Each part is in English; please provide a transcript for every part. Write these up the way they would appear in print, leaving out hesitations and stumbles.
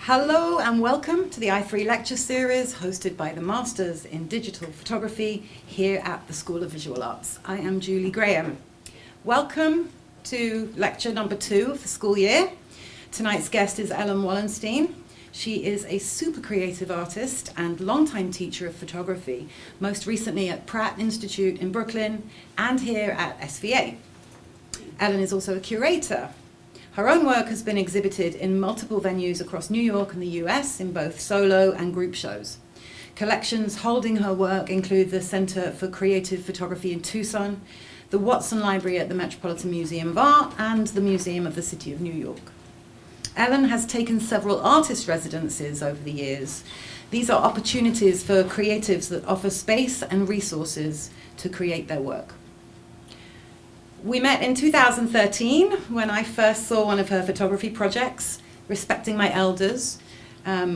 Hello and welcome to the i3 lecture series hosted by the Masters in Digital Photography here at the School of Visual Arts. I am Julie Graham. Welcome to lecture number 2 of the school year. Tonight's guest is Ellen Wallenstein. She is a super creative artist and longtime teacher of photography, most recently at Pratt Institute in Brooklyn and here at SVA. Ellen is also a curator. Her own work has been exhibited in multiple venues across New York and the US in both solo and group shows. Collections holding her work include the Center for Creative Photography in Tucson, the Watson Library at the Metropolitan Museum of Art, and the Museum of the City of New York. Ellen has taken several artist residencies over the years. These are opportunities for creatives that offer space and resources to create their work. We met in 2013 when I first saw one of her photography projects, Respecting My Elders,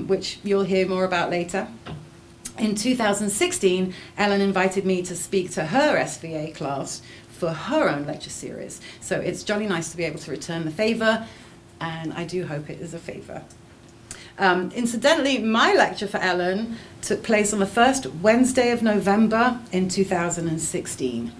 which you'll hear more about later. In 2016, Ellen invited me to speak to her SVA class for her own lecture series. So it's jolly nice to be able to return the favor, and I do hope it is a favor. Incidentally, my lecture for Ellen took place on the first Wednesday of November in 2016.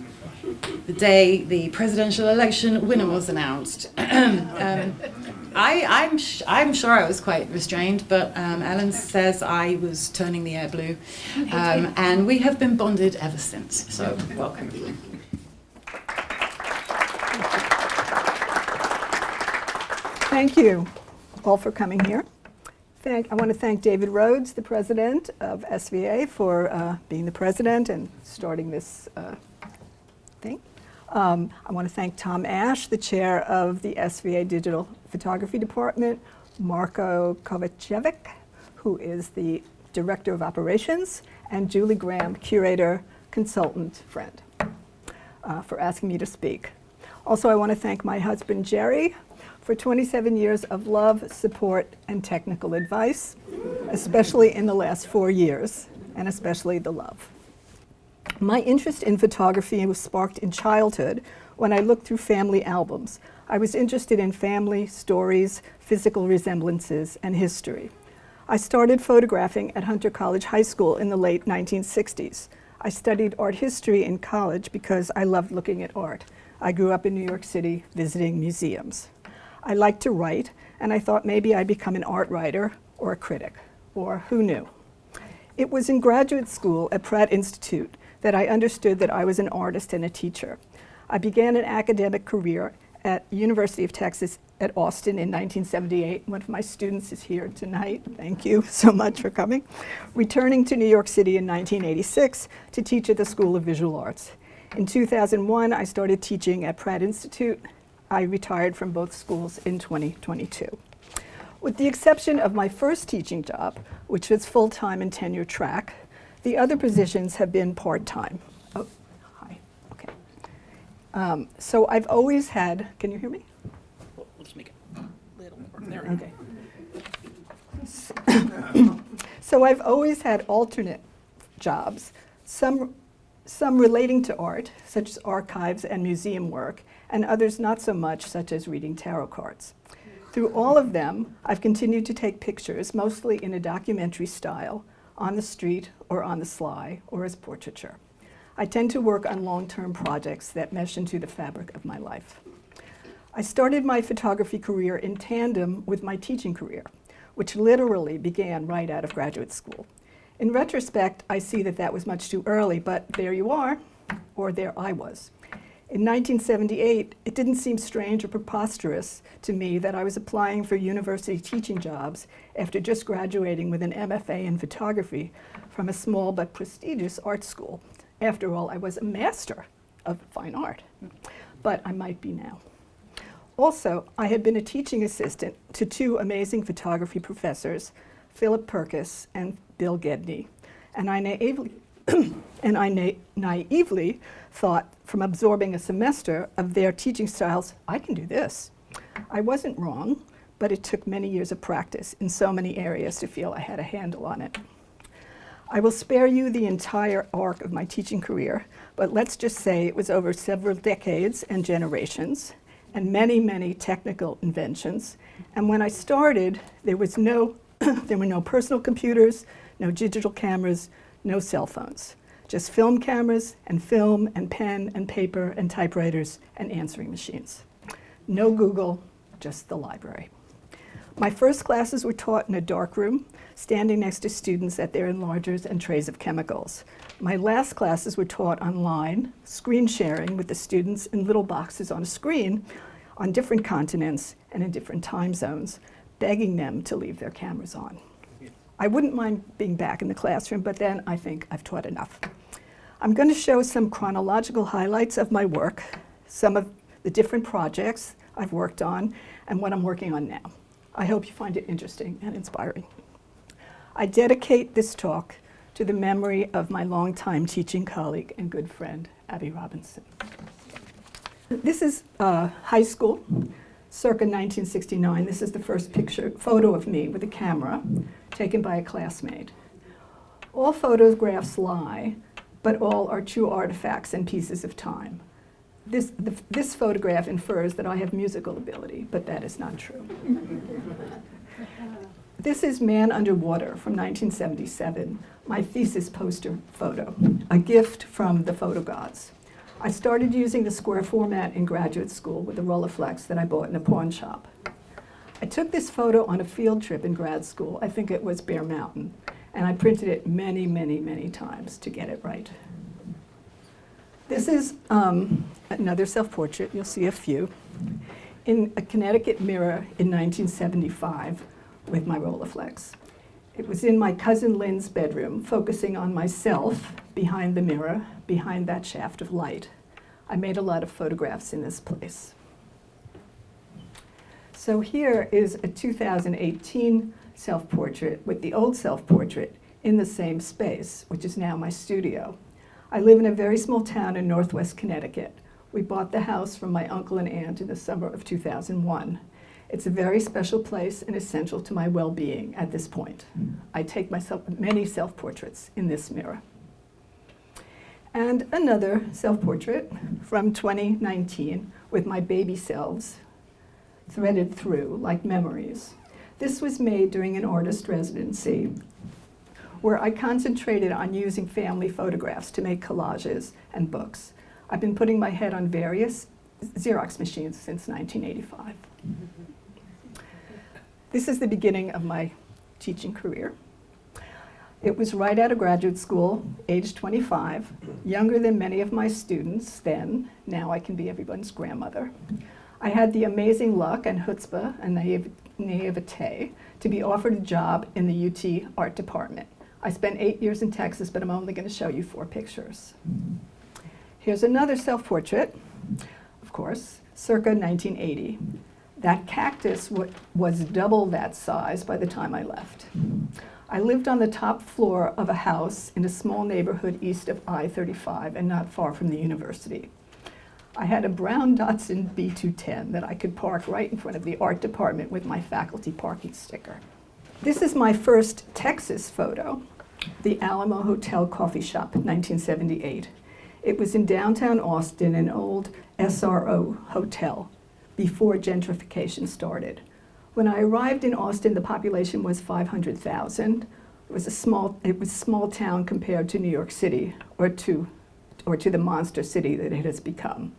The day the presidential election winner was announced. I'm sure I was quite restrained, but Ellen says I was turning the air blue, and we have been bonded ever since. So welcome. Thank you all for coming here. I want to thank David Rhodes, the president of SVA, for being the president and starting this thing. I want to thank Tom Ash, the chair of the SVA Digital Photography Department, Marko Kovacevic, who is the director of operations, and Julie Graham, curator, consultant, friend, for asking me to speak. Also, I want to thank my husband, Jerry, for 27 years of love, support, and technical advice, especially in the last 4 years, and especially the love. My interest in photography was sparked in childhood when I looked through family albums. I was interested in family, stories, physical resemblances, and history. I started photographing at Hunter College High School in the late 1960s. I studied art history in college because I loved looking at art. I grew up in New York City visiting museums. I liked to write, and I thought maybe I'd become an art writer or a critic, or who knew. It was in graduate school at Pratt Institute that I understood that I was an artist and a teacher. I began an academic career at University of Texas at Austin in 1978. One of my students is here tonight. Thank you so much for coming. Returning to New York City in 1986 to teach at the School of Visual Arts. In 2001, I started teaching at Pratt Institute. I retired from both schools in 2022. With the exception of my first teaching job, which was full-time and tenure track, the other positions have been part-time. Oh, hi, okay. So I've always had, can you hear me? We'll just make it a little more. There Okay. So I've always had alternate jobs, some relating to art, such as archives and museum work, and others not so much, such as reading tarot cards. Through all of them, I've continued to take pictures, mostly in a documentary style, on the street or on the sly or as portraiture. I tend to work on long-term projects that mesh into the fabric of my life. I started my photography career in tandem with my teaching career, which literally began right out of graduate school. In retrospect, I see that that was much too early, but there you are, or there I was. In 1978, it didn't seem strange or preposterous to me that I was applying for university teaching jobs after just graduating with an MFA in photography from a small but prestigious art school. After all, I was a master of fine art, but I might be now. Also, I had been a teaching assistant to 2 amazing photography professors, Philip Purkis and Bill Gedney, and I naively thought, from absorbing a semester of their teaching styles, I can do this. I wasn't wrong, but it took many years of practice in so many areas to feel I had a handle on it. I will spare you the entire arc of my teaching career, but let's just say it was over several decades and generations, and many, many technical inventions. And when I started, there was no There were no personal computers, no digital cameras, no cell phones. Just film cameras and film and pen and paper and typewriters and answering machines. No Google, just the library. My first classes were taught in a dark room, standing next to students at their enlargers and trays of chemicals. My last classes were taught online, screen sharing with the students in little boxes on a screen on different continents and in different time zones, begging them to leave their cameras on. I wouldn't mind being back in the classroom, but then I think I've taught enough. I'm going to show some chronological highlights of my work, some of the different projects I've worked on, and what I'm working on now. I hope you find it interesting and inspiring. I dedicate this talk to the memory of my longtime teaching colleague and good friend, Abby Robinson. This is high school, circa 1969. This is the first photo of me with a camera taken by a classmate. All photographs lie, but all are true artifacts and pieces of time. This photograph infers that I have musical ability, but that is not true. This is Man Underwater from 1977, my thesis poster photo, a gift from the photo gods. I started using the square format in graduate school with a Rolleiflex that I bought in a pawn shop. I took this photo on a field trip in grad school, I think it was Bear Mountain, and I printed it many, many, many times to get it right. This is another self-portrait, you'll see a few, in a Connecticut Mirror in 1975 with my Rolleiflex. It was in my cousin Lynn's bedroom, focusing on myself behind the mirror, behind that shaft of light. I made a lot of photographs in this place. So here is a 2018 self-portrait with the old self-portrait in the same space, which is now my studio. I live in a very small town in northwest Connecticut. We bought the house from my uncle and aunt in the summer of 2001. It's a very special place and essential to my well-being at this point. I take many self-portraits in this mirror. And another self-portrait from 2019 with my baby selves threaded through like memories. This was made during an artist residency where I concentrated on using family photographs to make collages and books. I've been putting my head on various Xerox machines since 1985. This is the beginning of my teaching career. It was right out of graduate school, age 25, younger than many of my students then. Now I can be everyone's grandmother. I had the amazing luck and chutzpah and naivete to be offered a job in the UT art department. I spent 8 years in Texas, but I'm only going to show you 4 pictures. Here's another self-portrait, of course, circa 1980. That cactus was double that size by the time I left. I lived on the top floor of a house in a small neighborhood east of I-35 and not far from the university. I had a brown Datsun B210 that I could park right in front of the art department with my faculty parking sticker. This is my first Texas photo, the Alamo Hotel Coffee Shop, 1978. It was in downtown Austin, an old SRO hotel, before gentrification started. When I arrived in Austin, the population was 500,000. It was small town compared to New York City or to the monster city that it has become.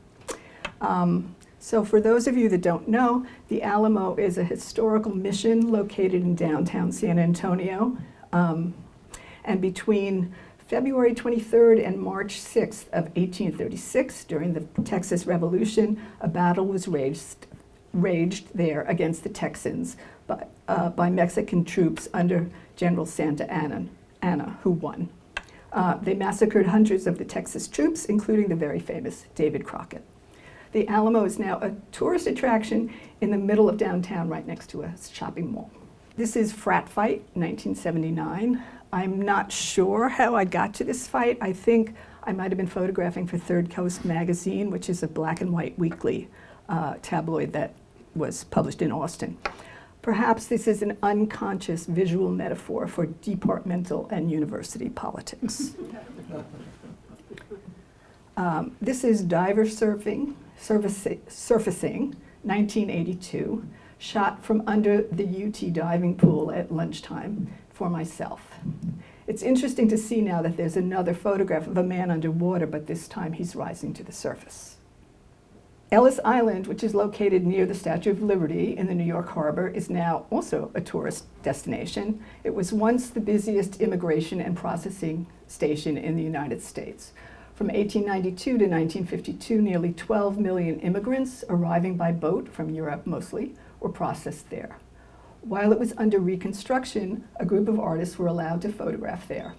So for those of you that don't know, the Alamo is a historical mission located in downtown San Antonio. And between February 23rd and March 6th of 1836, during the Texas Revolution, a battle was raged there against the Texans by Mexican troops under General Santa Anna, who won. They massacred hundreds of the Texas troops, including the very famous David Crockett. The Alamo is now a tourist attraction in the middle of downtown, right next to a shopping mall. This is Frat Fight, 1979. I'm not sure how I got to this fight. I think I might have been photographing for Third Coast Magazine, which is a black and white weekly tabloid that was published in Austin. Perhaps this is an unconscious visual metaphor for departmental and university politics. This is Diver Surfacing, 1982. shot from under the UT diving pool at lunchtime for myself. It's interesting to see now that there's another photograph of a man underwater, but this time he's rising to the surface. Ellis Island, which is located near the Statue of Liberty in the New York Harbor, is now also a tourist destination. It was once the busiest immigration and processing station in the United States. From 1892 to 1952, nearly 12 million immigrants arriving by boat from Europe mostly were processed there. While it was under reconstruction, a group of artists were allowed to photograph there.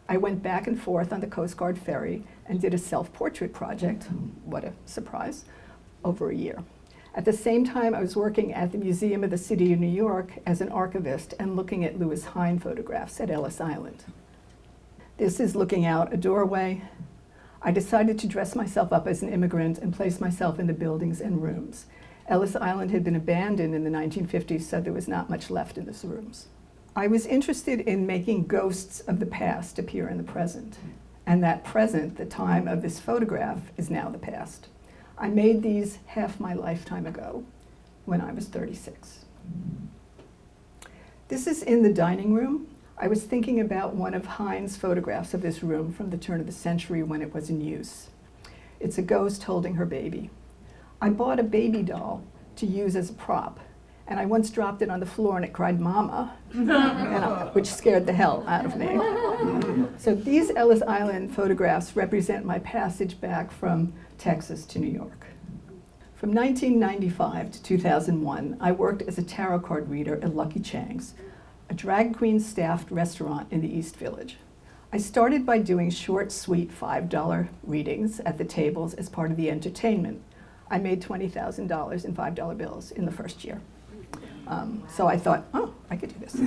I went back and forth on the Coast Guard ferry and did a self-portrait project, what a surprise, over a year. At the same time, I was working at the Museum of the City of New York as an archivist and looking at Louis Hine photographs at Ellis Island. This is looking out a doorway. I decided to dress myself up as an immigrant and place myself in the buildings and rooms. Ellis Island had been abandoned in the 1950s, so there was not much left in those rooms. I was interested in making ghosts of the past appear in the present, and that present, the time of this photograph, is now the past. I made these half my lifetime ago, when I was 36. This is in the dining room. I was thinking about one of Hine's photographs of this room from the turn of the century when it was in use. It's a ghost holding her baby. I bought a baby doll to use as a prop, and I once dropped it on the floor and it cried, "Mama," which scared the hell out of me. So these Ellis Island photographs represent my passage back from Texas to New York. From 1995 to 2001, I worked as a tarot card reader at Lucky Chang's, a drag queen staffed restaurant in the East Village. I started by doing short, sweet $5 readings at the tables as part of the entertainment. I made $20,000 in $5 bills in the first year. So I thought, oh, I could do this.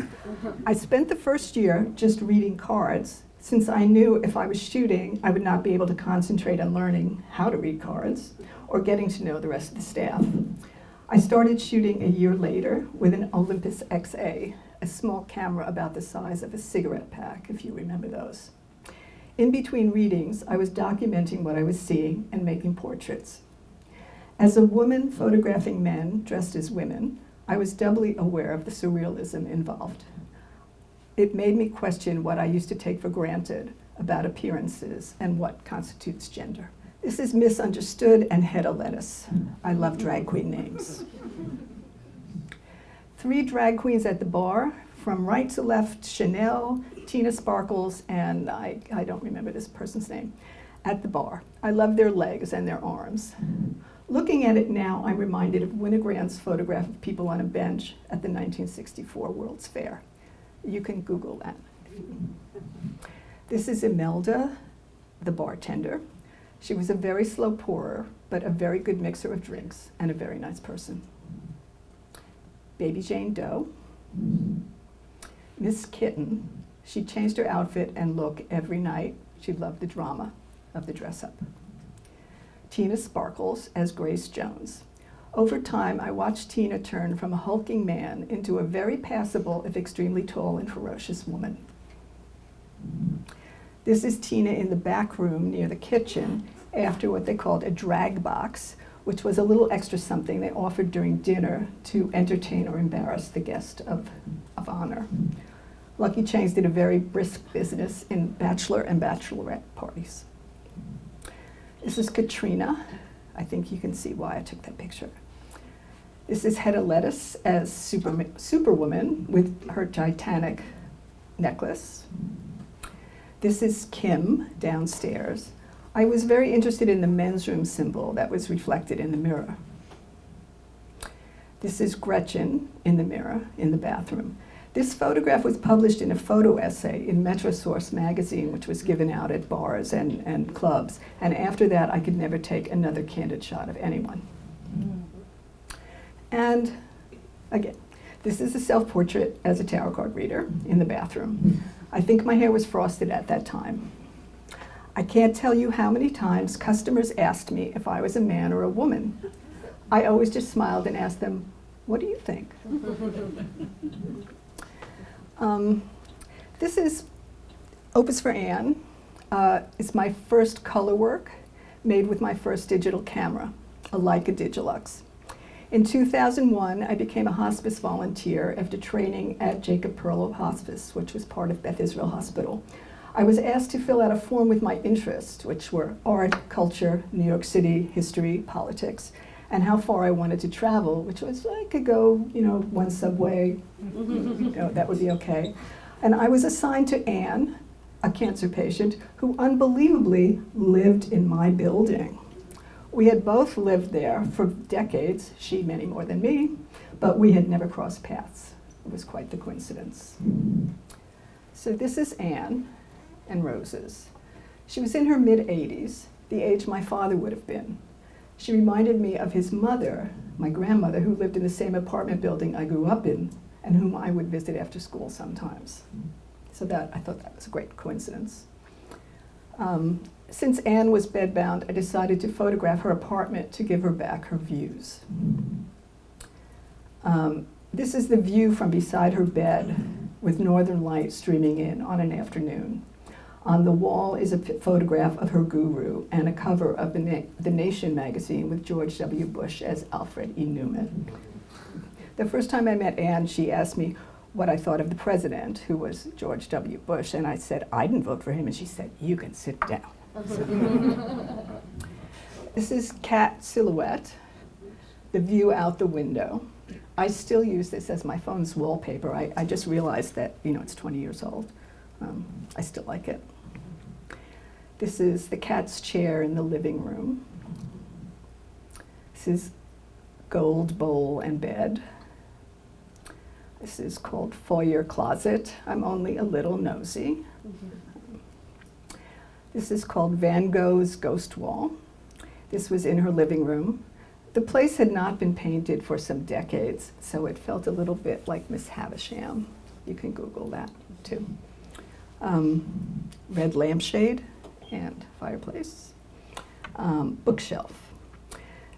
I spent the first year just reading cards, since I knew if I was shooting, I would not be able to concentrate on learning how to read cards or getting to know the rest of the staff. I started shooting a year later with an Olympus XA, a small camera about the size of a cigarette pack, if you remember those. In between readings, I was documenting what I was seeing and making portraits. As a woman photographing men dressed as women, I was doubly aware of the surrealism involved. It made me question what I used to take for granted about appearances and what constitutes gender. This is Misunderstood and Hedda Lettuce. I love drag queen names. 3 drag queens at the bar, from right to left, Chanel, Tina Sparkles, and I don't remember this person's name, at the bar. I love their legs and their arms. Looking at it now, I'm reminded of Winogrand's photograph of people on a bench at the 1964 World's Fair. You can Google that. This is Imelda, the bartender. She was a very slow pourer, but a very good mixer of drinks and a very nice person. Baby Jane Doe. Miss Kitten. She changed her outfit and look every night. She loved the drama of the dress-up. Tina Sparkles as Grace Jones. Over time, I watched Tina turn from a hulking man into a very passable, if extremely tall and ferocious woman. This is Tina in the back room near the kitchen after what they called a drag box, which was a little extra something they offered during dinner to entertain or embarrass the guest of honor. Lucky Chang's did a very brisk business in bachelor and bachelorette parties. This is Katrina. I think you can see why I took that picture. This is Hedda Lettuce as Superwoman with her Titanic necklace. This is Kim downstairs. I was very interested in the men's room symbol that was reflected in the mirror. This is Gretchen in the mirror in the bathroom. This photograph was published in a photo essay in Metrosource magazine, which was given out at bars and clubs. And after that, I could never take another candid shot of anyone. And again, this is a self-portrait as a tarot card reader in the bathroom. I think my hair was frosted at that time. I can't tell you how many times customers asked me if I was a man or a woman. I always just smiled and asked them, "What do you think?" This is Opus for Anne. It's my first color work made with my first digital camera, a Leica Digilux. In 2001, I became a hospice volunteer after training at Jacob Perlow Hospice, which was part of Beth Israel Hospital. I was asked to fill out a form with my interests, which were art, culture, New York City, history, politics, and how far I wanted to travel, which was I could go, one subway, that would be okay. And I was assigned to Anne, a cancer patient, who unbelievably lived in my building. We had both lived there for decades, she many more than me, but we had never crossed paths. It was quite the coincidence. So this is Anne and Roses. She was in her mid-80s, the age my father would have been. She reminded me of his mother, my grandmother, who lived in the same apartment building I grew up in and whom I would visit after school sometimes. So I thought that was a great coincidence. Since Anne was bedbound, I decided to photograph her apartment to give her back her views. This is the view from beside her bed with northern light streaming in on an afternoon. On the wall is a photograph of her guru and a cover of the Nation magazine with George W. Bush as Alfred E. Newman. The first time I met Anne, she asked me what I thought of the president, who was George W. Bush, and I said, I didn't vote for him, and she said, you can sit down. This is Cat Silhouette, the view out the window. I still use this as my phone's wallpaper. I just realized that, it's 20 years old. I still like it. This is the cat's chair in the living room. This is gold bowl and bed. This is called Foyer Closet. I'm only a little nosy. This is called Van Gogh's Ghost Wall. This was in her living room. The place had not been painted for some decades, so it felt a little bit like Miss Havisham. You can Google that too. Red lampshade and fireplace. Bookshelf.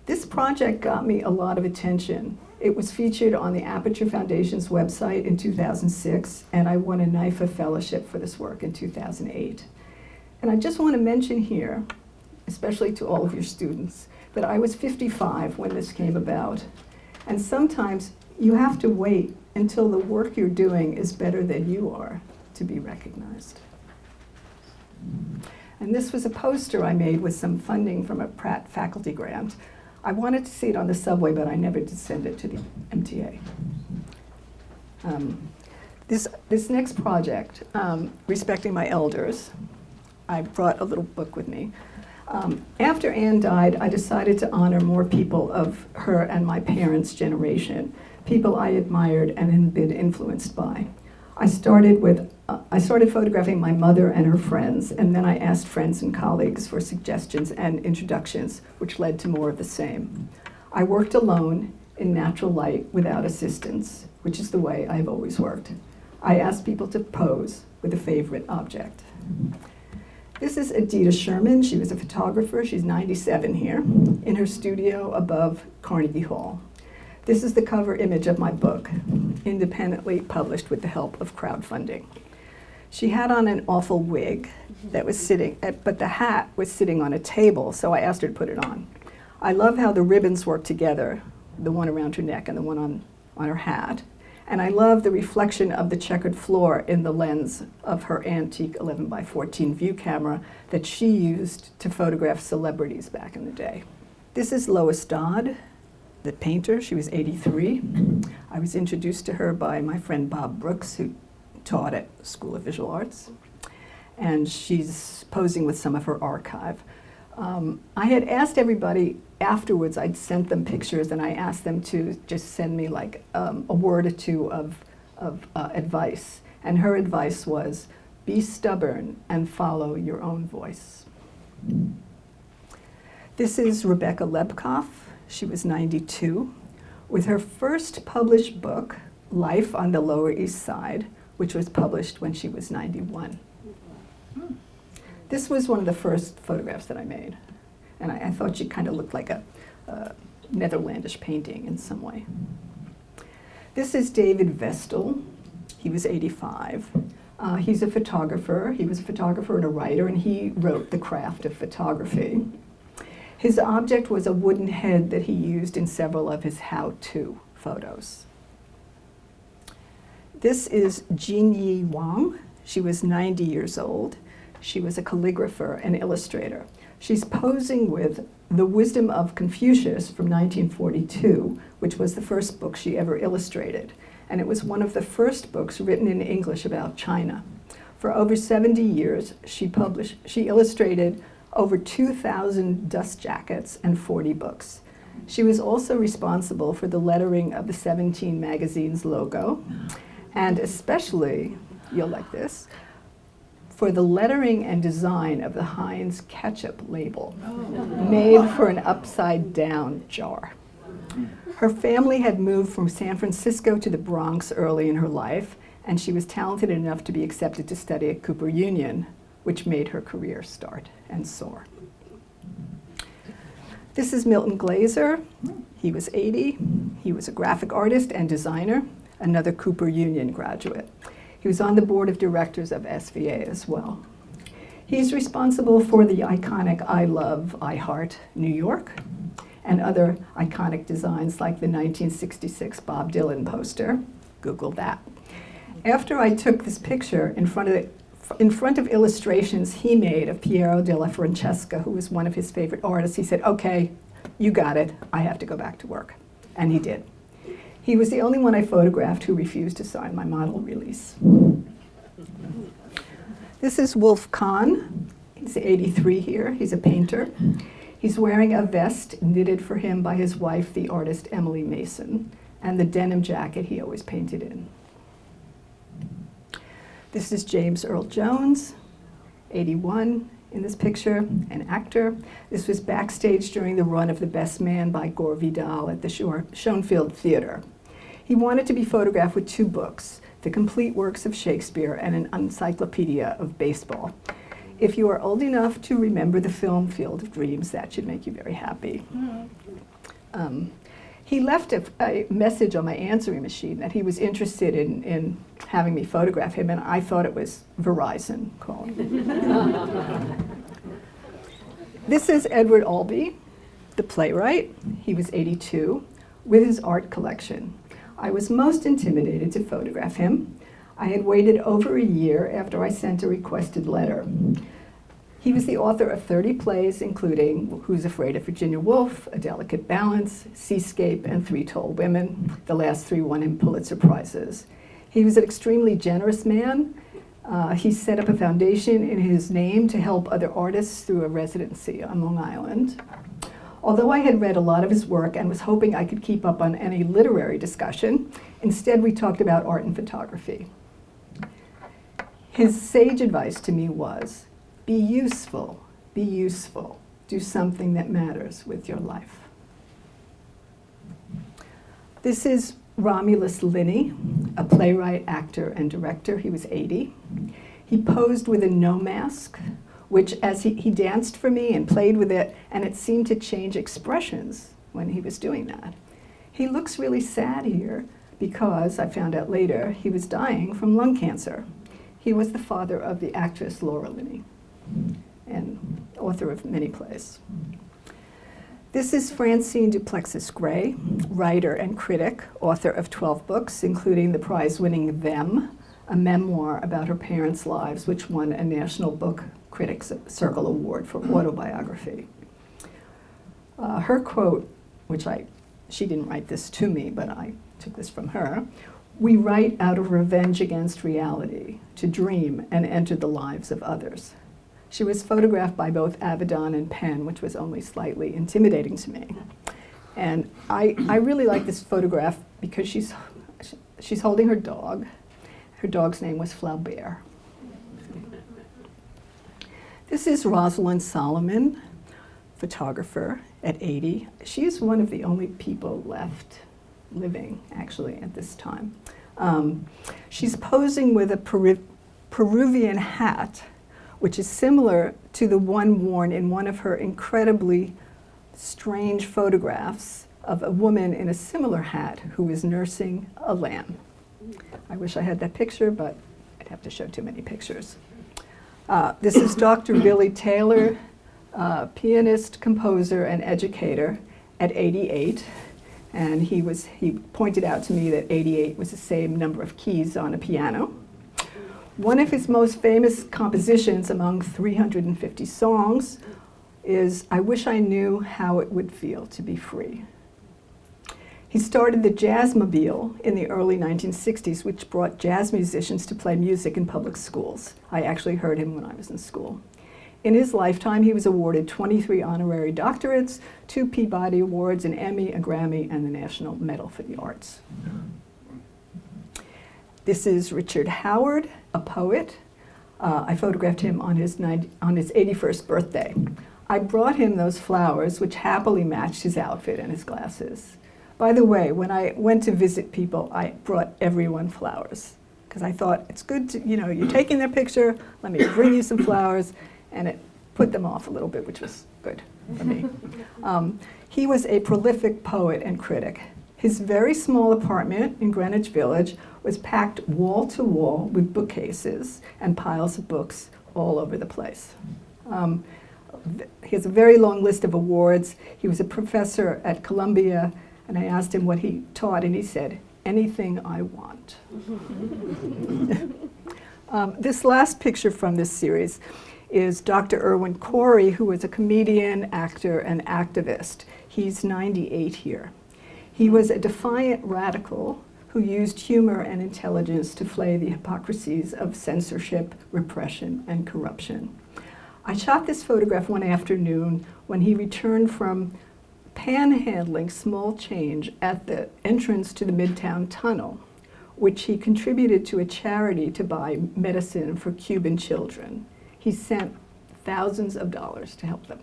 This project got me a lot of attention. It was featured on the Aperture Foundation's website in 2006, and I won a NIFA fellowship for this work in 2008. And I just want to mention here, especially to all of your students, that I was 55 when this came about. And sometimes you have to wait until the work you're doing is better than you are to be recognized. And this was a poster I made with some funding from a Pratt faculty grant. I wanted to see it on the subway, but I never did send it to the MTA. This next project, Respecting My Elders, I brought a little book with me. After Anne died, I decided to honor more people of her and my parents' generation, people I admired and had been influenced by. I started photographing my mother and her friends, and then I asked friends and colleagues for suggestions and introductions, which led to more of the same. I worked alone in natural light without assistance, which is the way I've always worked. I asked people to pose with a favorite object. This is Adita Sherman. She was a photographer. She's 97 here, in her studio above Carnegie Hall. This is the cover image of my book, independently published with the help of crowdfunding. She had on an awful wig that was sitting, but the hat was sitting on a table, so I asked her to put it on. I love how the ribbons work together, the one around her neck and the one on her hat. And I love the reflection of the checkered floor in the lens of her antique 11x14 view camera that she used to photograph celebrities back in the day. This is Lois Dodd, the painter. She was 83. I was introduced to her by my friend Bob Brooks, who taught at School of Visual Arts. And she's posing with some of her archive. I had asked everybody afterwards, I'd sent them pictures, and I asked them to just send me like a word or two of advice. And her advice was, be stubborn and follow your own voice. This is Rebecca Lebkoff. She was 92, with her first published book, Life on the Lower East Side, which was published when she was 91. This was one of the first photographs that I made, and I thought she kind of looked like a Netherlandish painting in some way. This is David Vestal. He was 85. He's a photographer. He was a photographer and a writer, and he wrote The Craft of Photography. His object was a wooden head that he used in several of his how-to photos. This is Jinyi Wang. She was 90 years old. She was a calligrapher and illustrator. She's posing with The Wisdom of Confucius from 1942, which was the first book she ever illustrated. And it was one of the first books written in English about China. For over 70 years, she illustrated over 2,000 dust jackets and 40 books. She was also responsible for the lettering of the 17 magazine's logo, and especially, you'll like this, for the lettering and design of the Heinz ketchup label, made for an upside-down jar. Her family had moved from San Francisco to the Bronx early in her life, and she was talented enough to be accepted to study at Cooper Union, which made her career start and soar. This is Milton Glaser. He was 80. He was a graphic artist and designer, another Cooper Union graduate. He was on the board of directors of SVA as well. He's responsible for the iconic I Love, I Heart New York, and other iconic designs like the 1966 Bob Dylan poster. Google that. After I took this picture in front of illustrations he made of Piero della Francesca, who was one of his favorite artists, he said, "Okay, you got it. I have to go back to work." And he did. He was the only one I photographed who refused to sign my model release. This is Wolf Kahn. He's 83 here. He's a painter. He's wearing a vest knitted for him by his wife, the artist Emily Mason, and the denim jacket he always painted in. This is James Earl Jones, 81 in this picture, an actor. This was backstage during the run of The Best Man by Gore Vidal at the Schoenfield Theater. He wanted to be photographed with 2 books, The Complete Works of Shakespeare and an Encyclopedia of Baseball. If you are old enough to remember the film Field of Dreams, that should make you very happy. He left a message on my answering machine that he was interested in having me photograph him, and I thought it was Verizon calling. This is Edward Albee, the playwright. He was 82, with his art collection. I was most intimidated to photograph him. I had waited over a year after I sent a requested letter. He was the author of 30 plays, including Who's Afraid of Virginia Woolf, A Delicate Balance, Seascape, and 3 Tall Women. The last 3 won him Pulitzer Prizes. He was an extremely generous man. He set up a foundation in his name to help other artists through a residency on Long Island. Although I had read a lot of his work and was hoping I could keep up on any literary discussion, instead we talked about art and photography. His sage advice to me was, be useful, do something that matters with your life. This is Romulus Linney, a playwright, actor, and director. He was 80. He posed with a no mask, which as he danced for me and played with it, and it seemed to change expressions when he was doing that. He looks really sad here because, I found out later, he was dying from lung cancer. He was the father of the actress Laura Linney and author of many plays. This is Francine Duplexis Gray, writer and critic, author of 12 books, including the prize-winning Them, a memoir about her parents' lives, which won a National Book Critics Circle Award for autobiography. Her quote, she didn't write this to me, but I took this from her, "We write out of revenge against reality, to dream and enter the lives of others." She was photographed by both Avedon and Penn, which was only slightly intimidating to me. And I really like this photograph because she's holding her dog. Her dog's name was Flaubert. This is Rosalind Solomon, photographer at 80. She's one of the only people left living, actually, at this time. She's posing with a Peruvian hat, which is similar to the one worn in one of her incredibly strange photographs of a woman in a similar hat who is nursing a lamb. I wish I had that picture, but I'd have to show too many pictures. This is Dr. Billy Taylor, pianist, composer, and educator at 88. And he pointed out to me that 88 was the same number of keys on a piano. One of his most famous compositions among 350 songs is "I Wish I Knew How It Would Feel to Be Free." He started the Jazzmobile in the early 1960s, which brought jazz musicians to play music in public schools. I actually heard him when I was in school. In his lifetime, he was awarded 23 honorary doctorates, 2 Peabody Awards, an Emmy, a Grammy, and the National Medal for the Arts. This is Richard Howard, a poet. I photographed him on his 81st birthday. I brought him those flowers, which happily matched his outfit and his glasses. By the way, when I went to visit people, I brought everyone flowers, because I thought it's good to, you're taking their picture, let me bring you some flowers, and it put them off a little bit, which was good for me. He was a prolific poet and critic. His very small apartment in Greenwich Village was packed wall to wall with bookcases and piles of books all over the place. He has a very long list of awards. He was a professor at Columbia, and I asked him what he taught, and he said, "Anything I want." This last picture from this series is Dr. Irwin Corey, who was a comedian, actor, and activist. He's 98 here. He was a defiant radical who used humor and intelligence to flay the hypocrisies of censorship, repression, and corruption. I shot this photograph one afternoon when he returned from panhandling small change at the entrance to the Midtown Tunnel, which he contributed to a charity to buy medicine for Cuban children. He sent thousands of dollars to help them.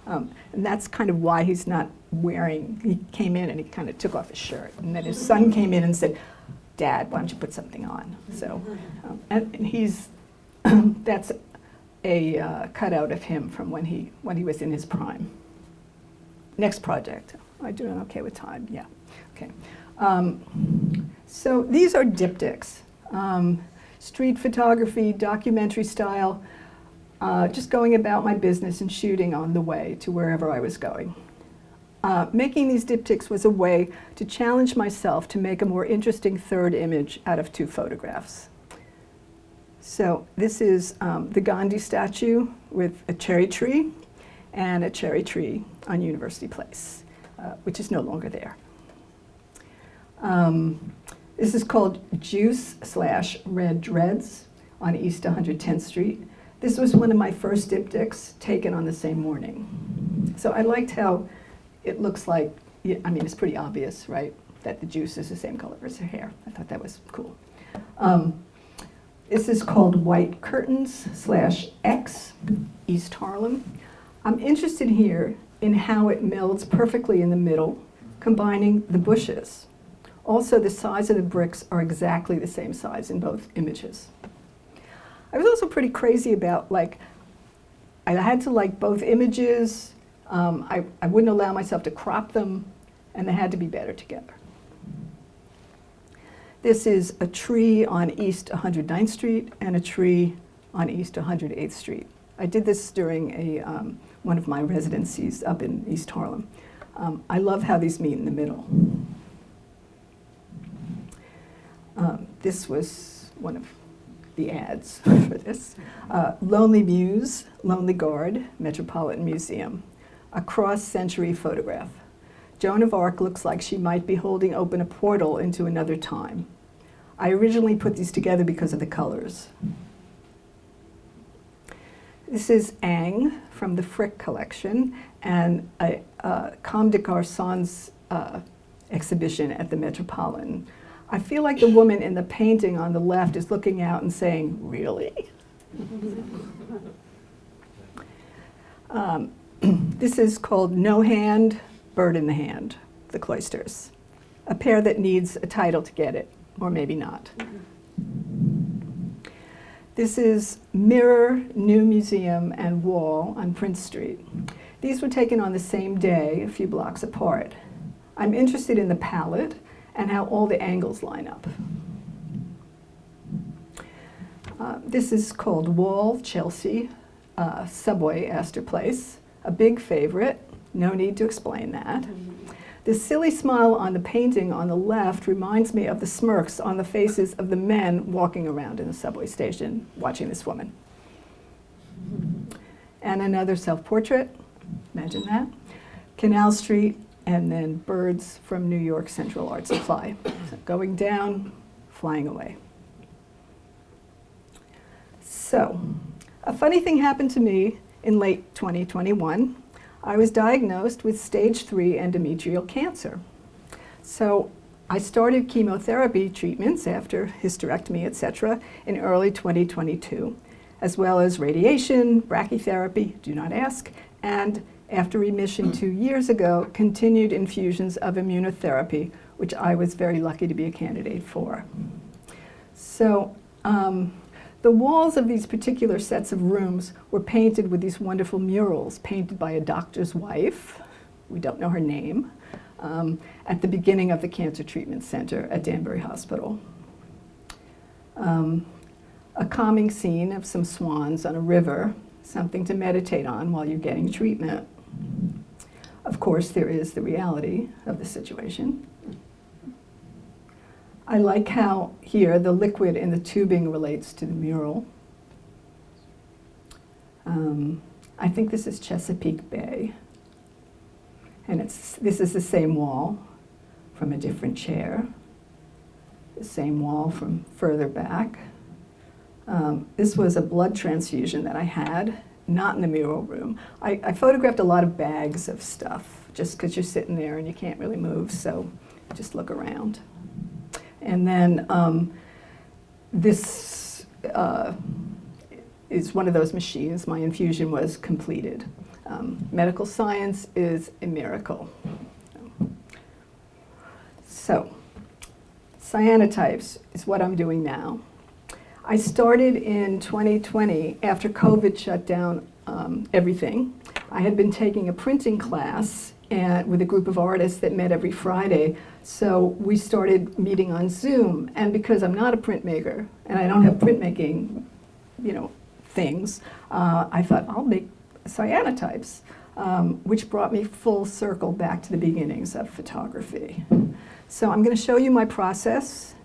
And that's kind of why he's not wearing, he came in and he kind of took off his shirt. And then his son came in and said, "Dad, why don't you put something on?" So, and he's, that's a cutout of him from when he was in his prime. Next project. Am I doing okay with time? Yeah. Okay. So these are diptychs. Street photography, documentary style, just going about my business and shooting on the way to wherever I was going. Making these diptychs was a way to challenge myself to make a more interesting third image out of 2 photographs. So this is the Gandhi statue with a cherry tree and a cherry tree on University Place, which is no longer there. This is called Juice/Red Dreads on East 110th Street. This was one of my first diptychs taken on the same morning. So I liked how it looks like, I mean, it's pretty obvious, right, that the juice is the same color as her hair. I thought that was cool. This is called White Curtains/X, East Harlem. I'm interested here in how it melds perfectly in the middle, combining the bushes. Also, the size of the bricks are exactly the same size in both images. I was also pretty crazy about, like, I had to like both images. I wouldn't allow myself to crop them, and they had to be better together. This is a tree on East 109th Street and a tree on East 108th Street. I did this during one of my residencies up in East Harlem. I love how these meet in the middle. This was one of the ads for this. Lonely Muse, Lonely Guard, Metropolitan Museum. A cross-century photograph. Joan of Arc looks like she might be holding open a portal into another time. I originally put these together because of the colors. This is Ang from the Frick collection and a Comme des Garçons exhibition at the Metropolitan. I feel like the woman in the painting on the left is looking out and saying, "Really?" This is called No Hand, Bird in the Hand, the Cloisters. A pair that needs a title to get it, or maybe not. This is Mirror, New Museum, and Wall on Prince Street. These were taken on the same day, a few blocks apart. I'm interested in the palette and how all the angles line up. This is called Wall, Chelsea, Subway Astor Place, a big favorite. No need to explain that. The silly smile on the painting on the left reminds me of the smirks on the faces of the men walking around in the subway station watching this woman. And another self-portrait, imagine that. Canal Street, and then birds from New York Central Art Supply. So going down, flying away. So, a funny thing happened to me in late 2021. I was diagnosed with stage 3 endometrial cancer. So I started chemotherapy treatments after hysterectomy, etc., in early 2022, as well as radiation, brachytherapy, do not ask, and after remission 2 years ago, continued infusions of immunotherapy, which I was very lucky to be a candidate for. So the walls of these particular sets of rooms were painted with these wonderful murals painted by a doctor's wife, we don't know her name, at the beginning of the Cancer Treatment Center at Danbury Hospital. A calming scene of some swans on a river, something to meditate on while you're getting treatment. Of course, there is the reality of the situation. I like how here the liquid in the tubing relates to the mural. I think this is Chesapeake Bay. And this is the same wall from a different chair. The same wall from further back. This was a blood transfusion that I had, not in the mural room. I photographed a lot of bags of stuff, just because you're sitting there and you can't really move, so just look around. And then this is one of those machines. My infusion was completed. Medical science is a miracle. So, cyanotypes is what I'm doing now. I started in 2020 after COVID shut down everything. I had been taking a printing class with a group of artists that met every Friday. So we started meeting on Zoom. And because I'm not a printmaker and I don't have printmaking, things, I thought I'll make cyanotypes, which brought me full circle back to the beginnings of photography. So I'm going to show you my process.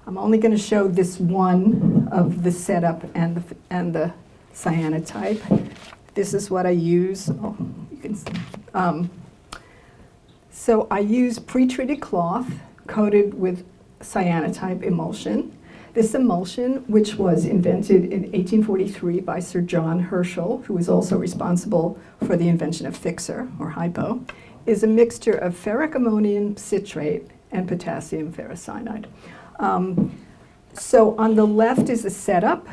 I'm only going to show this one of the setup and the cyanotype. This is what I use. Oh, you can see. So I use pre-treated cloth coated with cyanotype emulsion. This emulsion, which was invented in 1843 by Sir John Herschel, who was also responsible for the invention of Fixer, or hypo, is a mixture of ferric ammonium citrate and potassium ferricyanide. So on the left is the setup,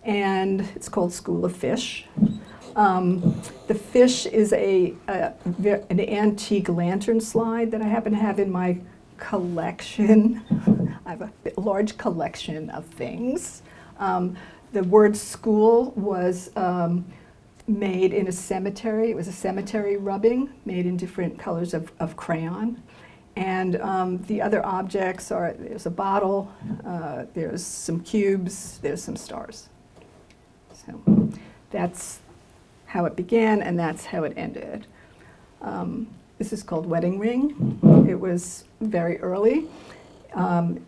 and it's called School of Fish. The fish is an antique lantern slide that I happen to have in my collection. I have a large collection of things. The word school was made in a cemetery. It was a cemetery rubbing made in different colors of crayon. And the other objects are, there's a bottle, there's some cubes, there's some stars. So that's how it began, and that's how it ended. This is called Wedding Ring. It was very early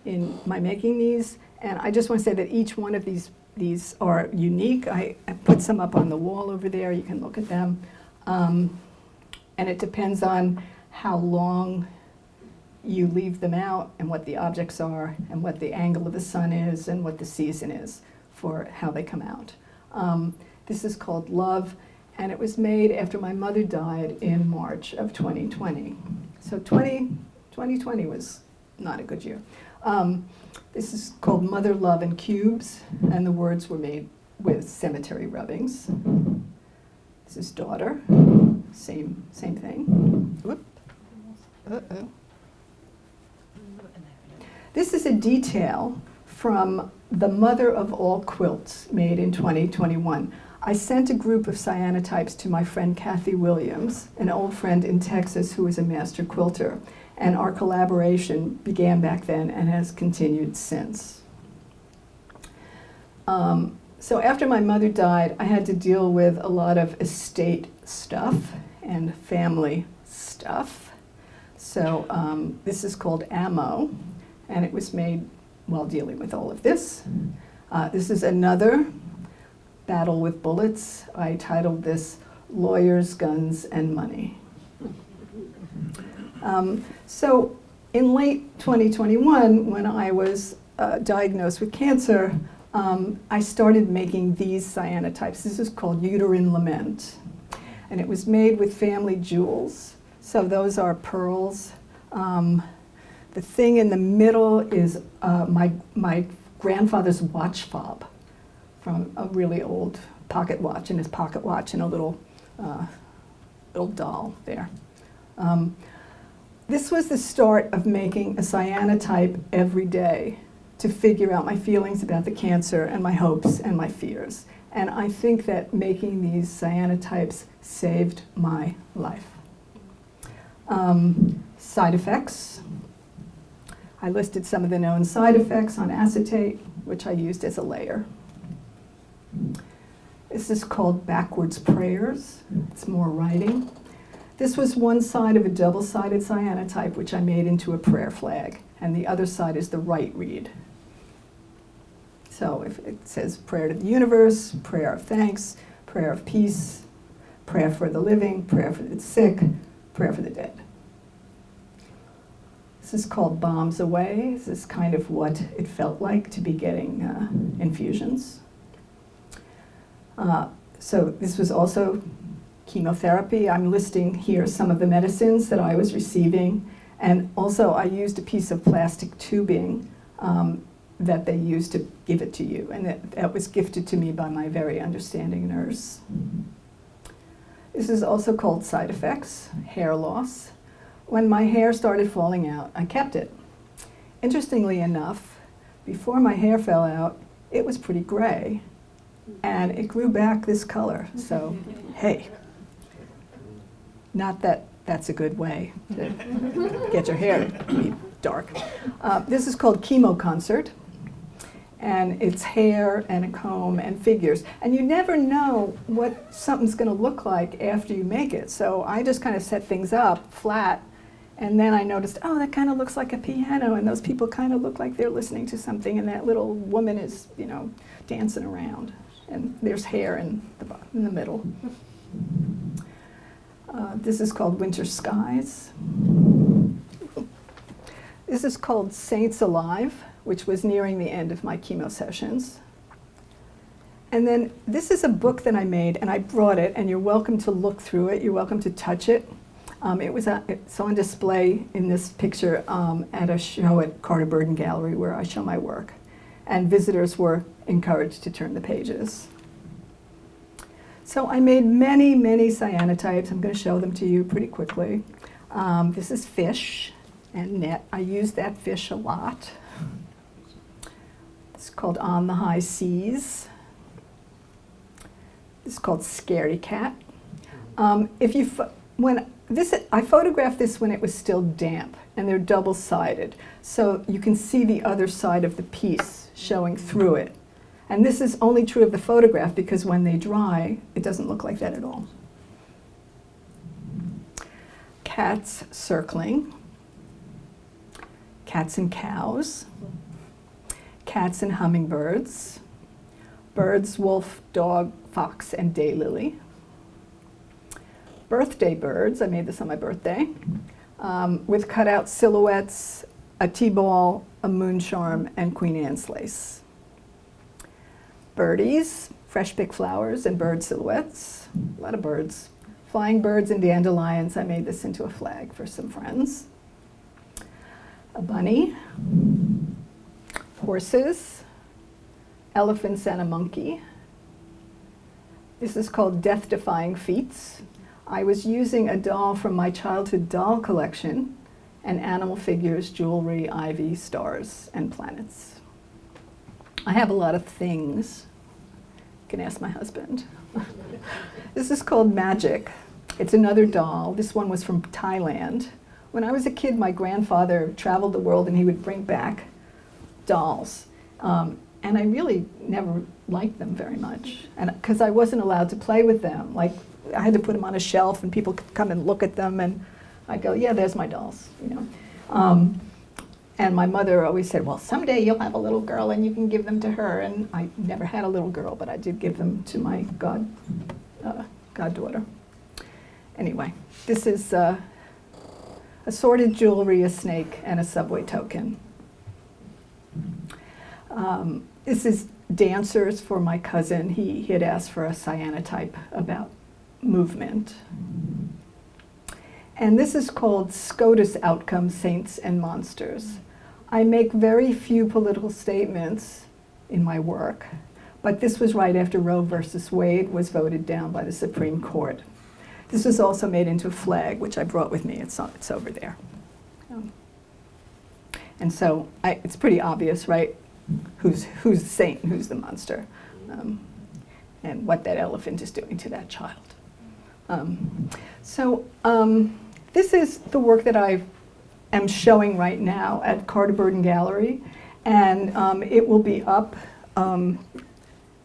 in my making these, and I just want to say that each one of these are unique. I put some up on the wall over there, you can look at them. And it depends on how long you leave them out and what the objects are and what the angle of the sun is and what the season is for how they come out. This is called Love, and it was made after my mother died in March of 2020. So 2020 was not a good year. This is called Mother, Love, and Cubes, and the words were made with cemetery rubbings. This is Daughter, same thing. Whoop. Uh-oh. This is a detail from The Mother of All Quilts, made in 2021. I sent a group of cyanotypes to my friend Kathy Williams, an old friend in Texas who is a master quilter, and our collaboration began back then and has continued since. So after my mother died, I had to deal with a lot of estate stuff and family stuff. So this is called Ammo, and it was made while dealing with all of this. This is another battle with bullets. I titled this Lawyers, Guns, and Money. So in late 2021, when I was diagnosed with cancer, I started making these cyanotypes. This is called Uterine Lament. And it was made with family jewels. So those are pearls. The thing in the middle is my grandfather's watch fob from a really old pocket watch, and his pocket watch and a little doll there. This was the start of making a cyanotype every day to figure out my feelings about the cancer and my hopes and my fears. And I think that making these cyanotypes saved my life. Side effects. I listed some of the known side effects on acetate, which I used as a layer. This is called Backwards Prayers. It's more writing. This was one side of a double-sided cyanotype, which I made into a prayer flag, and the other side is the right read. So if it says prayer to the universe, prayer of thanks, prayer of peace, prayer for the living, prayer for the sick, prayer for the dead. This is called Bombs Away. This is kind of what it felt like to be getting infusions. So this was also chemotherapy. I'm listing here some of the medicines that I was receiving. And also I used a piece of plastic tubing that they used to give it to you. And that was gifted to me by my very understanding nurse. This is also called side effects, hair loss. When my hair started falling out, I kept it. Interestingly enough, before my hair fell out, it was pretty gray. And it grew back this color. So, hey, not that that's a good way to get your hair to be dark. This is called Chemo Concert. And it's hair and a comb and figures. And you never know what something's going to look like after you make it. So I just kind of set things up flat. And then I noticed, oh, that kind of looks like a piano. And those people kind of look like they're listening to something. And that little woman is, you know, dancing around. And there's hair in the middle. This is called Winter Skies. This is called Saints Alive, which was nearing the end of my chemo sessions. And then this is a book that I made, and I brought it, and you're welcome to look through it. You're welcome to touch it. It's on display in this picture at a show at Carter Burden Gallery where I show my work. And visitors were encouraged to turn the pages. So I made many, many cyanotypes. I'm going to show them to you pretty quickly. This is fish and net. I use that fish a lot. It's called On the High Seas. It's called Scaredy Cat. I photographed this when it was still damp, and they're double-sided, so you can see the other side of the piece showing through it. And this is only true of the photograph because when they dry, it doesn't look like that at all. Cats circling. Cats and cows. Cats and hummingbirds. Birds, wolf, dog, fox, and daylily. Birthday birds, I made this on my birthday, with cutout silhouettes, a T-ball, a moon-charm, and Queen Anne's lace. Birdies, fresh pick flowers, and bird silhouettes, a lot of birds. Flying birds and dandelions, I made this into a flag for some friends. A bunny, horses, elephants, and a monkey. This is called Death-Defying Feats. I was using a doll from my childhood doll collection and animal figures, jewelry, ivy, stars, and planets. I have a lot of things. You can ask my husband. This is called Magic. It's another doll. This one was from Thailand. When I was a kid, my grandfather traveled the world and he would bring back dolls. And I really never liked them very much, and because I wasn't allowed to play with them. Like, I had to put them on a shelf, and people could come and look at them, and I'd go, yeah, there's my dolls, you know. And my mother always said, well, someday you'll have a little girl and you can give them to her. And I never had a little girl, but I did give them to my goddaughter. Anyway, this is assorted jewelry, a snake, and a subway token. This is dancers for my cousin. He had asked for a cyanotype about movement. And this is called SCOTUS Outcomes, Saints and Monsters. I make very few political statements in my work, but this was right after Roe versus Wade was voted down by the Supreme Court. This was also made into a flag, which I brought with me. It's over there. And so it's pretty obvious, right, who's the saint and who's the monster, and what that elephant is doing to that child. This is the work that I am showing right now at Carter Burden Gallery, and it will be up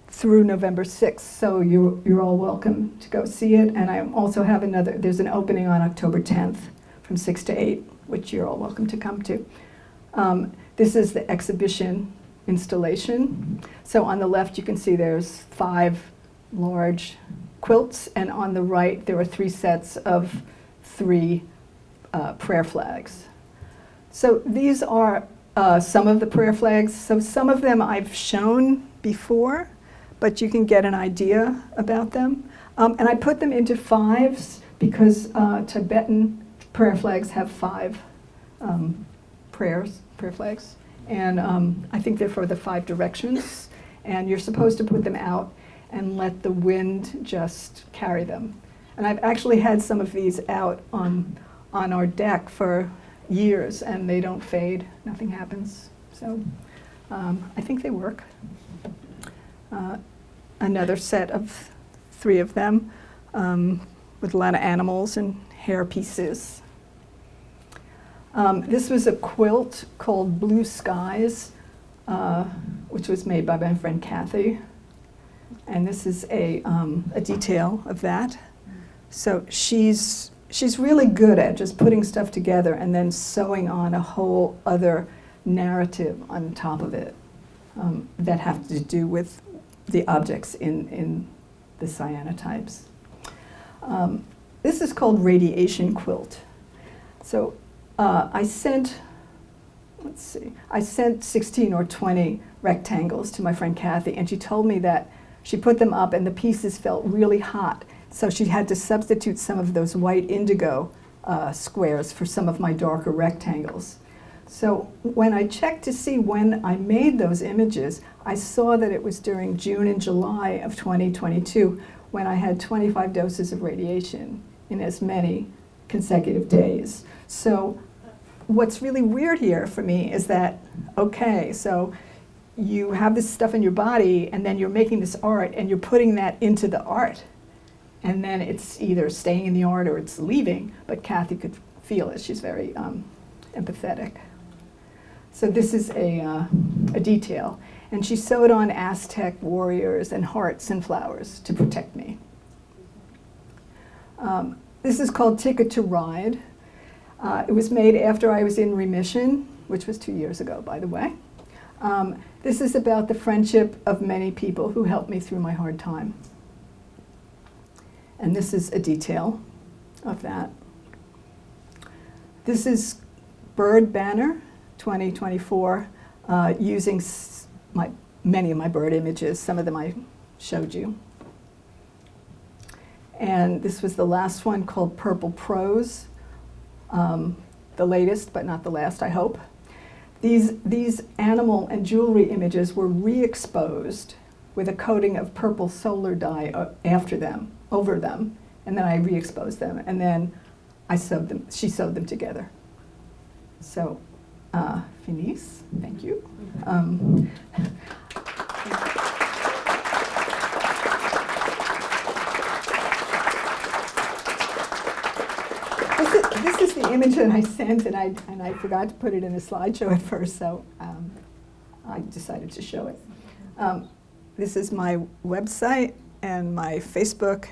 through November 6th, so you're all welcome to go see it. And I also have there's an opening on October 10th from 6 to 8, which you're all welcome to come to. This is the exhibition installation. So on the left you can see there's 5 large quilts, and on the right there are 3 sets of 3 prayer flags. So these are some of the prayer flags. So some of them I've shown before, but you can get an idea about them. And I put them into 5s because Tibetan prayer flags have 5 prayer flags. And I think they're for the 5 directions. And you're supposed to put them out and let the wind just carry them. And I've actually had some of these out on our deck for years, and they don't fade. Nothing happens. So I think they work. Another set of 3 of them with a lot of animals and hair pieces. This was a quilt called Blue Skies, which was made by my friend Kathy. And this is a detail of that. So she's really good at just putting stuff together and then sewing on a whole other narrative on top of it that have to do with the objects in the cyanotypes. This is called Radiation Quilt. So I sent 16 or 20 rectangles to my friend Kathy, and she told me that she put them up and the pieces felt really hot. So she had to substitute some of those white indigo squares for some of my darker rectangles. So when I checked to see when I made those images, I saw that it was during June and July of 2022 when I had 25 doses of radiation in as many consecutive days. So what's really weird here for me is that, okay, so you have this stuff in your body and then you're making this art and you're putting that into the art. And then it's either staying in the art or it's leaving, but Kathy could feel it. She's very empathetic. So this is a detail. And she sewed on Aztec warriors and hearts and flowers to protect me. This is called Ticket to Ride. It was made after I was in remission, which was 2 years ago, by the way. This is about the friendship of many people who helped me through my hard time. And this is a detail of that. This is Bird Banner 2024, using many of my bird images. Some of them I showed you. And this was the last one called Purple Prose, the latest, but not the last, I hope. These animal and jewelry images were re-exposed with a coating of purple solar dye over them, and then I re-exposed them, and then she sewed them together. So, Finis, thank you. This is the image that I sent, and I forgot to put it in the slideshow at first, so I decided to show it. This is my website and my Facebook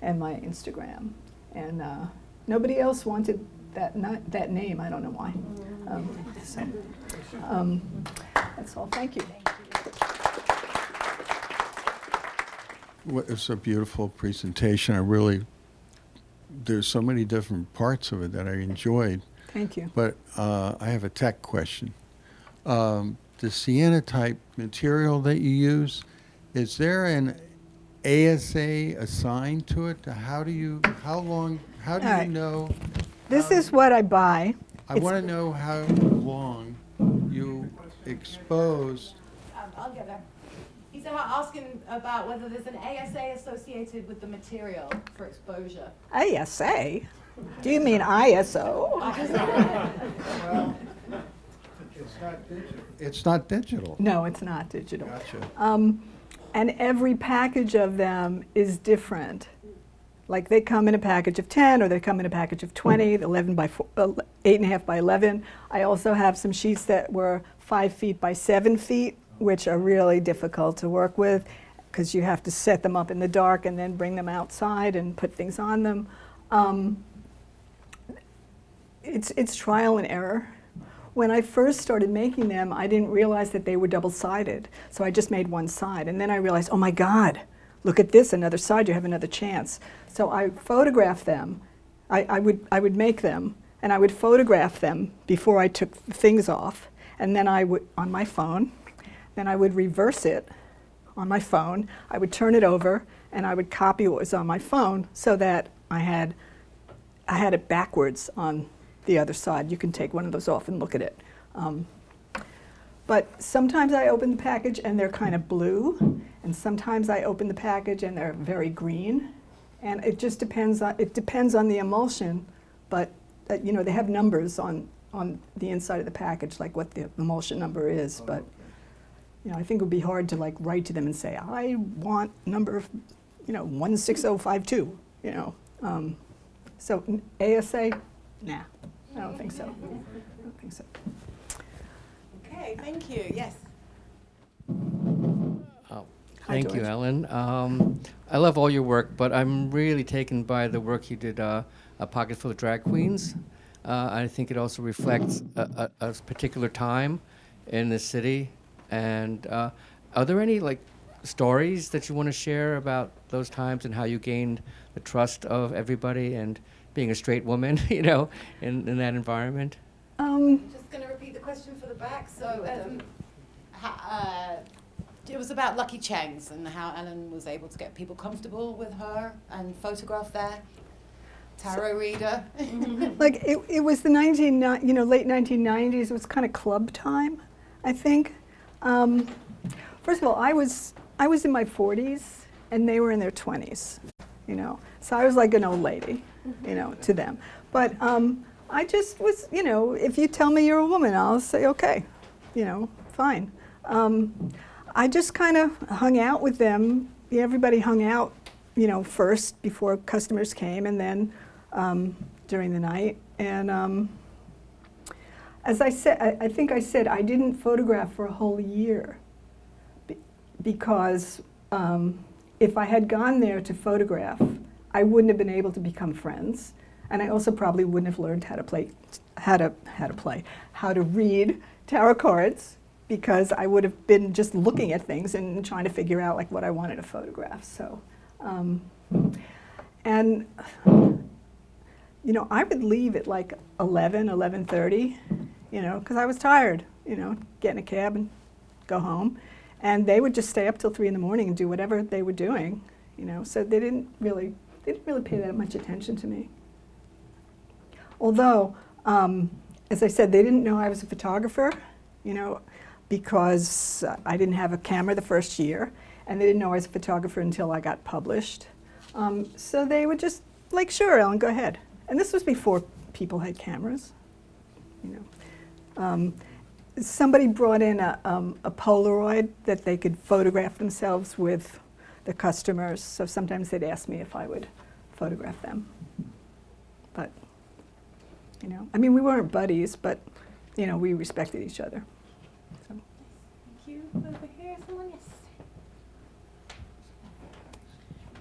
and my Instagram. And nobody else wanted that name. I don't know why. That's all. Thank you. Well, it's a beautiful presentation. There's so many different parts of it that I enjoyed. Thank you. But I have a tech question. The sienna type material that you use, is there an ASA assigned to it? How do you All right. know? This is what I buy. I It's- want to know how long you exposed. I'll get there. He's asking about whether there's an ASA associated with the material for exposure. ASA? Do you mean ISO? It's not digital. No, it's not digital. Gotcha. And every package of them is different. Like they come in a package of 10 or they come in a package of 20, 8.5 by 11. I also have some sheets that were 5 feet by 7 feet, which are really difficult to work with because you have to set them up in the dark and then bring them outside and put things on them. It's trial and error. When I first started making them, I didn't realize that they were double-sided. So I just made one side. And then I realized, oh my God, look at this, another side, you have another chance. So I photographed them. I would make them, and I would photograph them before I took the things off. And then I would, on my phone, then I would reverse it on my phone. I would turn it over, and I would copy what was on my phone so that I had it backwards on the other side. You can take one of those off and look at it. But sometimes I open the package and they're kind of blue, and sometimes I open the package and they're very green. And it just depends on the emulsion, but you know, they have numbers on the inside of the package, like what the emulsion number is. But you know, I think it would be hard to like write to them and say, I want number, 16052. You know, so ASA, nah. I don't think so. I don't think so. Okay, thank you. Yes. Thank you, George. Ellen. I love all your work, but I'm really taken by the work you did, A Pocket Full of Drag Queens. I think it also reflects a particular time in the city. And are there any stories that you want to share about those times and how you gained the trust of everybody and being a straight woman, in that environment? Just going to repeat the question for the back. So it was about Lucky Cheng's and how Ellen was able to get people comfortable with her and photograph their tarot reader. Like it was the late 1990s. It was kind of club time, I think. First of all, I was in my 40s and they were in their 20s, So I was like an old lady, to them. But I just was, if you tell me you're a woman, I'll say okay, fine. I just kind of hung out with them. Everybody hung out, first before customers came, and then during the night. And as I said, I think I said I didn't photograph for a whole year because if I had gone there to photograph, I wouldn't have been able to become friends, and I also probably wouldn't have learned how to read tarot cards, because I would have been just looking at things and trying to figure out what I wanted to photograph. So, and I would leave at 11:30, because I was tired, get in a cab and go home, and they would just stay up till 3 in the morning and do whatever they were doing, So they didn't really pay that much attention to me. Although, as I said, they didn't know I was a photographer, because I didn't have a camera the first year, and they didn't know I was a photographer until I got published. So they would just sure, Ellen, go ahead. And this was before people had cameras, Somebody brought in a Polaroid that they could photograph themselves with the customers. So sometimes they'd ask me if I would photograph them. But, we weren't buddies, but, we respected each other. So. Thank you. Over here, someone, yes.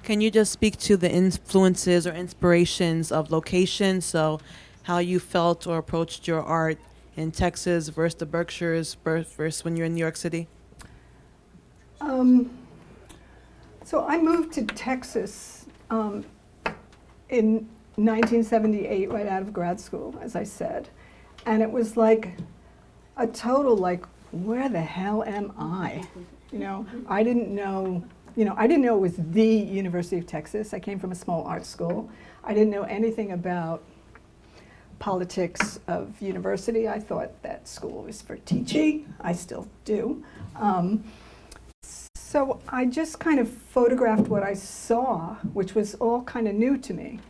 Can you just speak to the influences or inspirations of location? So, how you felt or approached your art in Texas versus the Berkshires versus when you're in New York City? So I moved to Texas in 1978, right out of grad school, as I said. And it was like a total, like, where the hell am I? You know, I didn't know it was the University of Texas. I came from a small art school. I didn't know anything about politics of university. I thought that school was for teaching. I still do. So I just kind of photographed what I saw, which was all kind of new to me.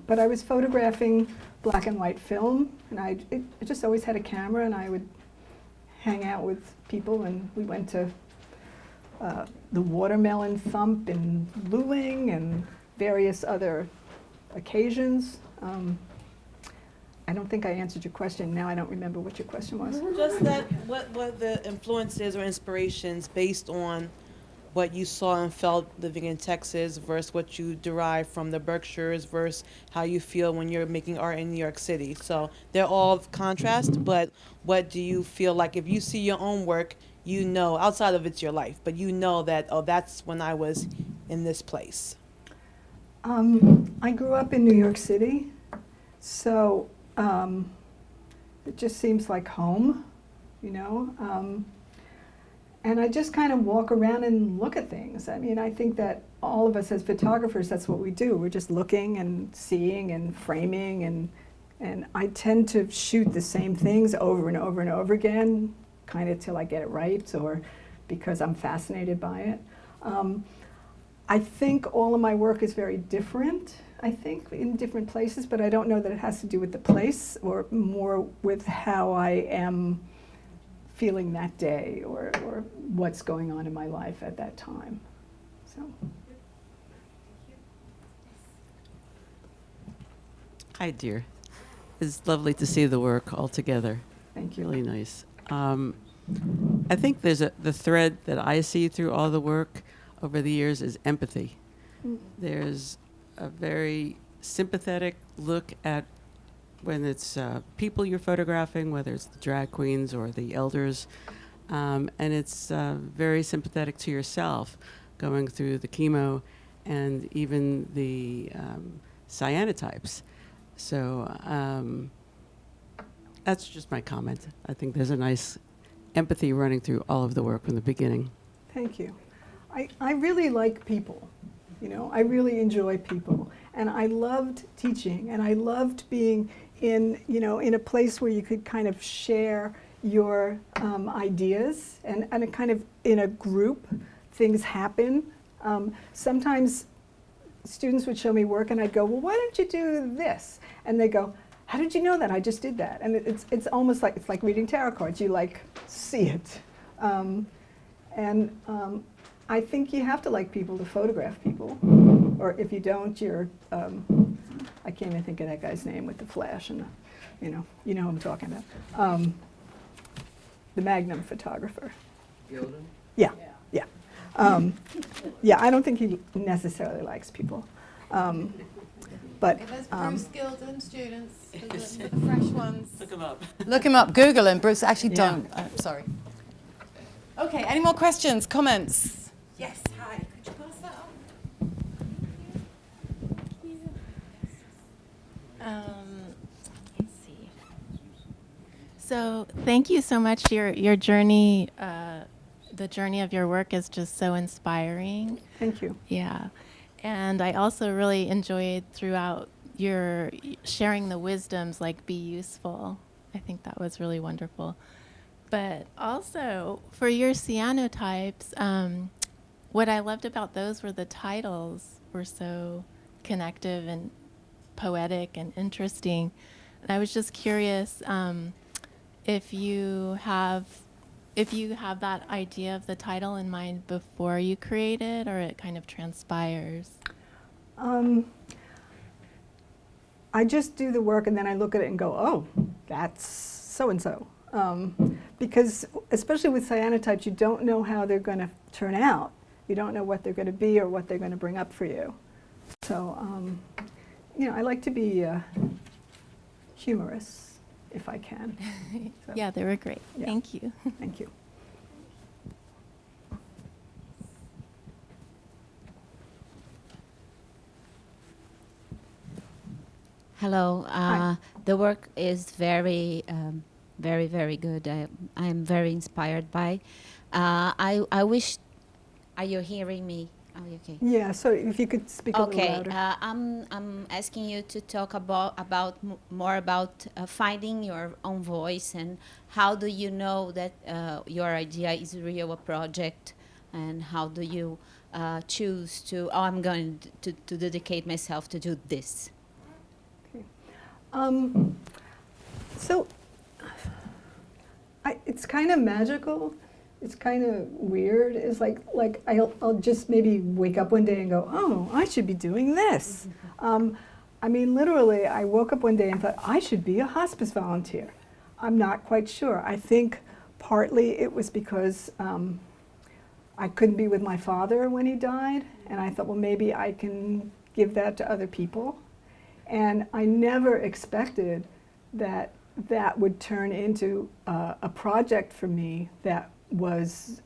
But I was photographing black and white film, and I just always had a camera, and I would hang out with people, and we went to the Watermelon Thump in Luling and various other occasions. I don't think I answered your question. Now I don't remember what your question was. Just that, what were the influences or inspirations based on what you saw and felt living in Texas versus what you derived from the Berkshires versus how you feel when you're making art in New York City? So they're all contrast, but what do you feel like if you see your own work, you know, outside of it's your life, but you know that, oh, that's when I was in this place? I grew up in New York City, so it just seems like home, you know. And I just kind of walk around and look at things. I mean, I think that all of us as photographers, that's what we do. We're just looking and seeing and framing, and I tend to shoot the same things over and over and over again, kind of till I get it right, or because I'm fascinated by it. I think all of my work is very different, I think, in different places, but I don't know that it has to do with the place or more with how I am feeling that day or what's going on in my life at that time. So. Hi, dear. It's lovely to see the work all together. Thank you. Really nice. I think there's the thread that I see through all the work over the years is empathy. There's a very sympathetic look at when it's people you're photographing, whether it's the drag queens or the elders, and it's very sympathetic to yourself going through the chemo and even the cyanotypes. So that's just my comment. I think there's a nice empathy running through all of the work from the beginning. Thank you. I really like people, you know, I really enjoy people. And I loved teaching, and I loved being in, you know, in a place where you could kind of share your ideas and a kind of in a group, things happen. Sometimes students would show me work and I'd go, well, why don't you do this? And they go, how did you know that? I just did that. And it's almost like, it's like reading tarot cards. You like see it. I think you have to like people to photograph people. Or if you don't, you're, I can't even think of that guy's name with the flash and, you know who I'm talking about. The Magnum photographer. Gilden? Yeah. Yeah, I don't think he necessarily likes people. But There's Bruce Gilden students, the fresh ones. Look 'em up. Look him up, Google him. Bruce, actually Yeah. don't. Sorry. Okay, any more questions, comments? Yes, hi. Could you pass that on? Let's see. So thank you so much. Your journey, the journey of your work is just so inspiring. thank you. Yeah. And I also really enjoyed throughout your sharing the wisdoms, like be useful. I think that was really wonderful. But also for your cyanotypes, what I loved about those were the titles were so connective and poetic and interesting. And I was just curious if you have that idea of the title in mind before you create it, or it kind of transpires. I just do the work and then I look at it and go, oh, that's so-and-so. Because especially with cyanotypes, you don't know how they're going to turn out. You don't know what they're going to be or what they're going to bring up for you. So, I like to be humorous if I can. So, Yeah, they were great. Yeah. Thank you. Thank you. Hello. Hi. The work is very, very good. I am very inspired by. I wish. Are you hearing me? Oh, okay. Yeah, so if you could speak a little Okay. louder. I'm asking you to talk more about finding your own voice, and how do you know that your idea is real a project, and how do you choose to? Oh, I'm going to dedicate myself to do this. So it's kind of magical. It's kind of weird. It's like I'll just maybe wake up one day and go, oh, I should be doing this. I mean, literally, I woke up one day and thought, I should be a hospice volunteer. I'm not quite sure. I think partly it was because I couldn't be with my father when he died, and I thought, well, maybe I can give that to other people. And I never expected that that would turn into a project for me that was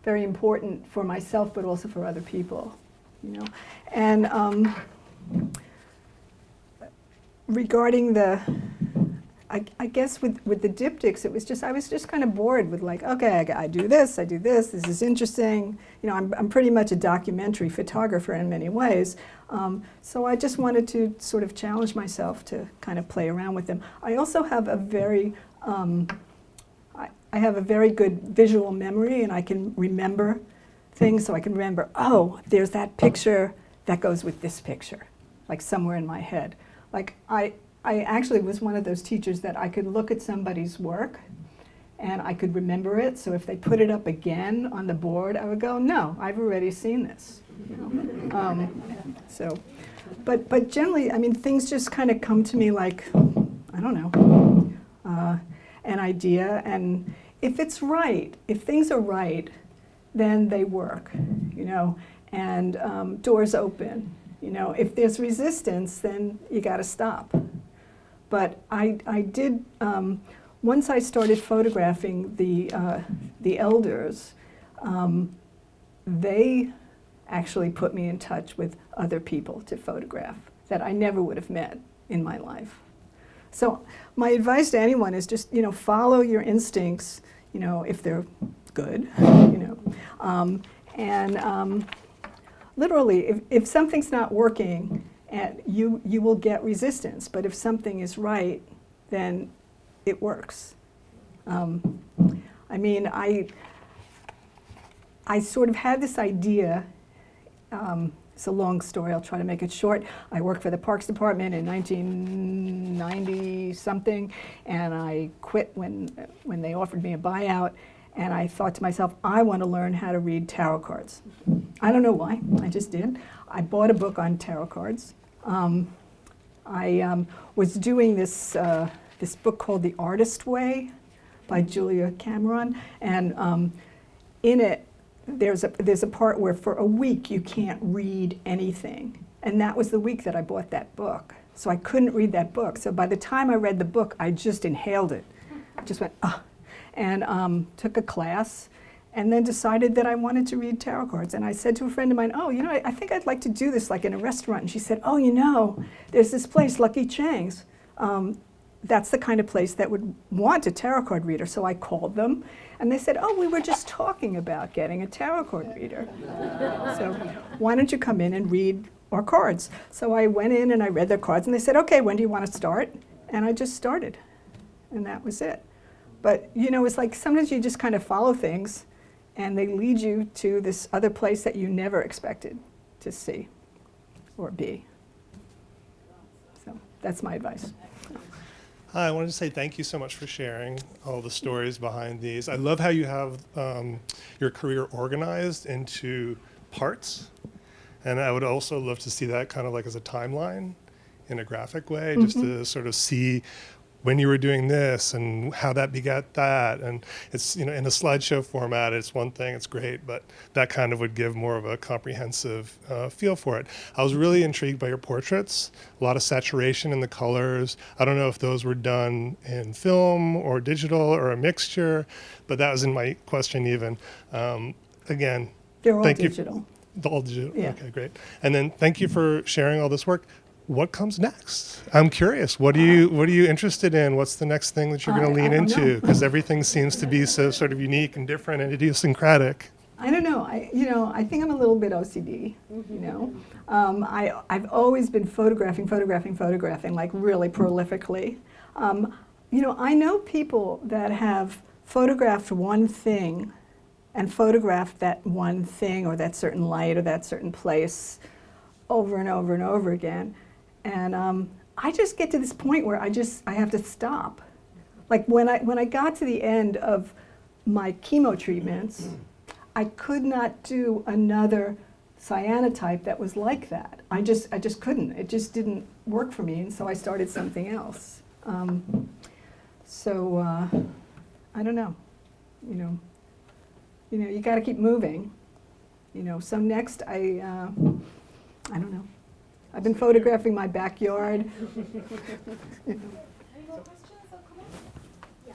very important for myself, but also for other people, And regarding I guess with the diptychs, I was just kind of bored with like, okay, I do this, this is interesting. I'm pretty much a documentary photographer in many ways. So I just wanted to sort of challenge myself to kind of play around with them. I also have a very, I have a very good visual memory, and I can remember things. So I can remember, oh, there's that picture that goes with this picture, like somewhere in my head. Like I actually was one of those teachers that I could look at somebody's work and I could remember it. So if they put it up again on the board, I would go, no, I've already seen this. But generally, I mean, things just kind of come to me like, I don't know, an idea. And if it's right, if things are right, then they work, and doors open. If there's resistance, then you got to stop. But I did, once I started photographing the elders, they actually put me in touch with other people to photograph that I never would have met in my life. So my advice to anyone is just, follow your instincts, if they're good, and literally, if something's not working, and you will get resistance, but if something is right, then it works. I mean, I sort of had this idea. It's a long story. I'll try to make it short. I worked for the Parks Department in 1990 something, and I quit when they offered me a buyout. And I thought to myself, I want to learn how to read tarot cards. I don't know why. I just did. I bought a book on tarot cards. I was doing this book called The Artist Way by Julia Cameron, and in it, there's a part where for a week you can't read anything, and that was the week that I bought that book. So I couldn't read that book. So by the time I read the book, I just inhaled it. I just went, ah, and took a class, and then decided that I wanted to read tarot cards. And I said to a friend of mine, oh, I think I'd like to do this like in a restaurant. And she said, oh, there's this place, Lucky Chang's. That's the kind of place that would want a tarot card reader. So I called them, and they said, oh, we were just talking about getting a tarot card reader. So why don't you come in and read our cards? So I went in and I read their cards, and they said, okay, when do you want to start? And I just started, and that was it. But, it's like sometimes you just kind of follow things, and they lead you to this other place that you never expected to see or be. So that's my advice. Hi, I wanted to say thank you so much for sharing all the stories behind these. I love how you have your career organized into parts. And I would also love to see that kind of like as a timeline in a graphic way, just to sort of see when you were doing this and how that begat that. And it's, in a slideshow format, it's one thing, it's great, but that kind of would give more of a comprehensive feel for it. I was really intrigued by your portraits, a lot of saturation in the colors. I don't know if those were done in film or digital or a mixture, but that was in my question even. Again, They're all thank digital. you. All digital. Yeah. Okay, great. And then thank you for sharing all this work. What comes next? I'm curious. What are you interested in? What's the next thing that you're going to lean I don't know. into? Because everything seems to be so sort of unique and different and idiosyncratic. I don't know. I think I'm a little bit OCD. I've always been photographing, like really prolifically. I know people that have photographed one thing and photographed that one thing or that certain light or that certain place over and over and over again. And I just get to this point where I have to stop. Like when I got to the end of my chemo treatments, I could not do another cyanotype that was like that. I just couldn't. It just didn't work for me, and so I started something else. I don't know. You got to keep moving. So next I don't know. I've been photographing my backyard. Any more questions or comments? Yeah.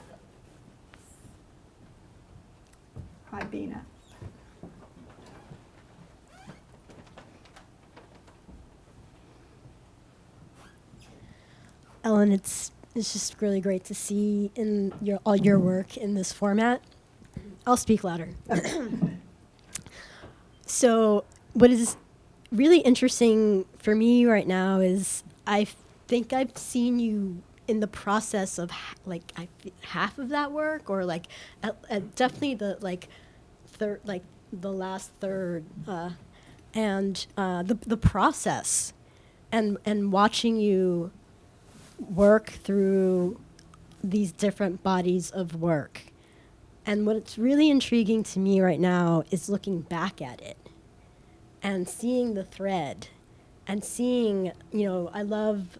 Hi, Bina. Ellen, it's just really great to see all your work in this format. I'll speak louder. So what is really interesting for me right now is I think I've seen you in the process of half of that work, or definitely the last third, and the process, and watching you work through these different bodies of work. And what's really intriguing to me right now is looking back at it and seeing the thread and seeing, I love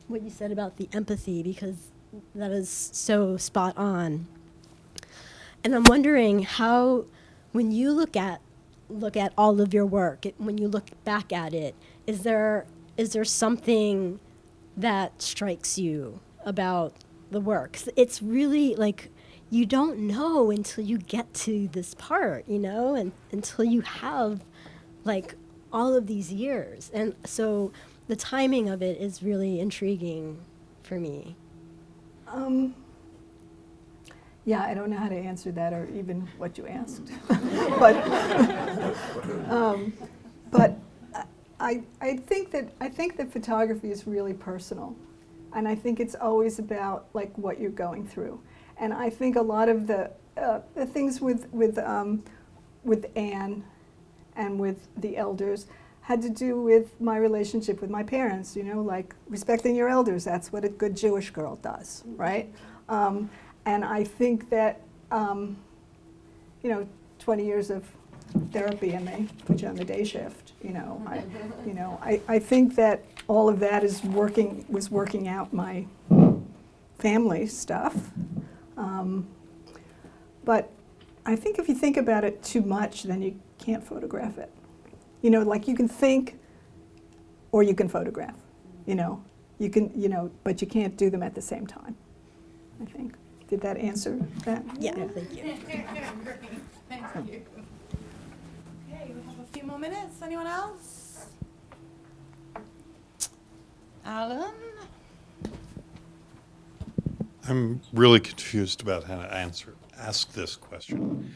what you said about the empathy, because that is so spot on. And I'm wondering how, when you look at all of your work, when you look back at it, is there something that strikes you about the work? 'Cause it's really you don't know until you get to this part, and until you have all of these years. And so the timing of it is really intriguing for me. Yeah, I don't know how to answer that or even what you asked. but I think that photography is really personal, and I think it's always about what you're going through. And I think a lot of the things with Anne and with the elders had to do with my relationship with my parents. Respecting your elders. That's what a good Jewish girl does, right? And I think that 20 years of therapy, and they put you on the day shift. I think that all of that was working out my family stuff. But I think if you think about it too much, then you can't photograph it. You can think, or you can photograph. You can, but you can't do them at the same time, I think. Did that answer that? Yeah. Thank you. Thank you. Okay, we have a few more minutes. Anyone else? Alan? I'm really confused about how to ask this question.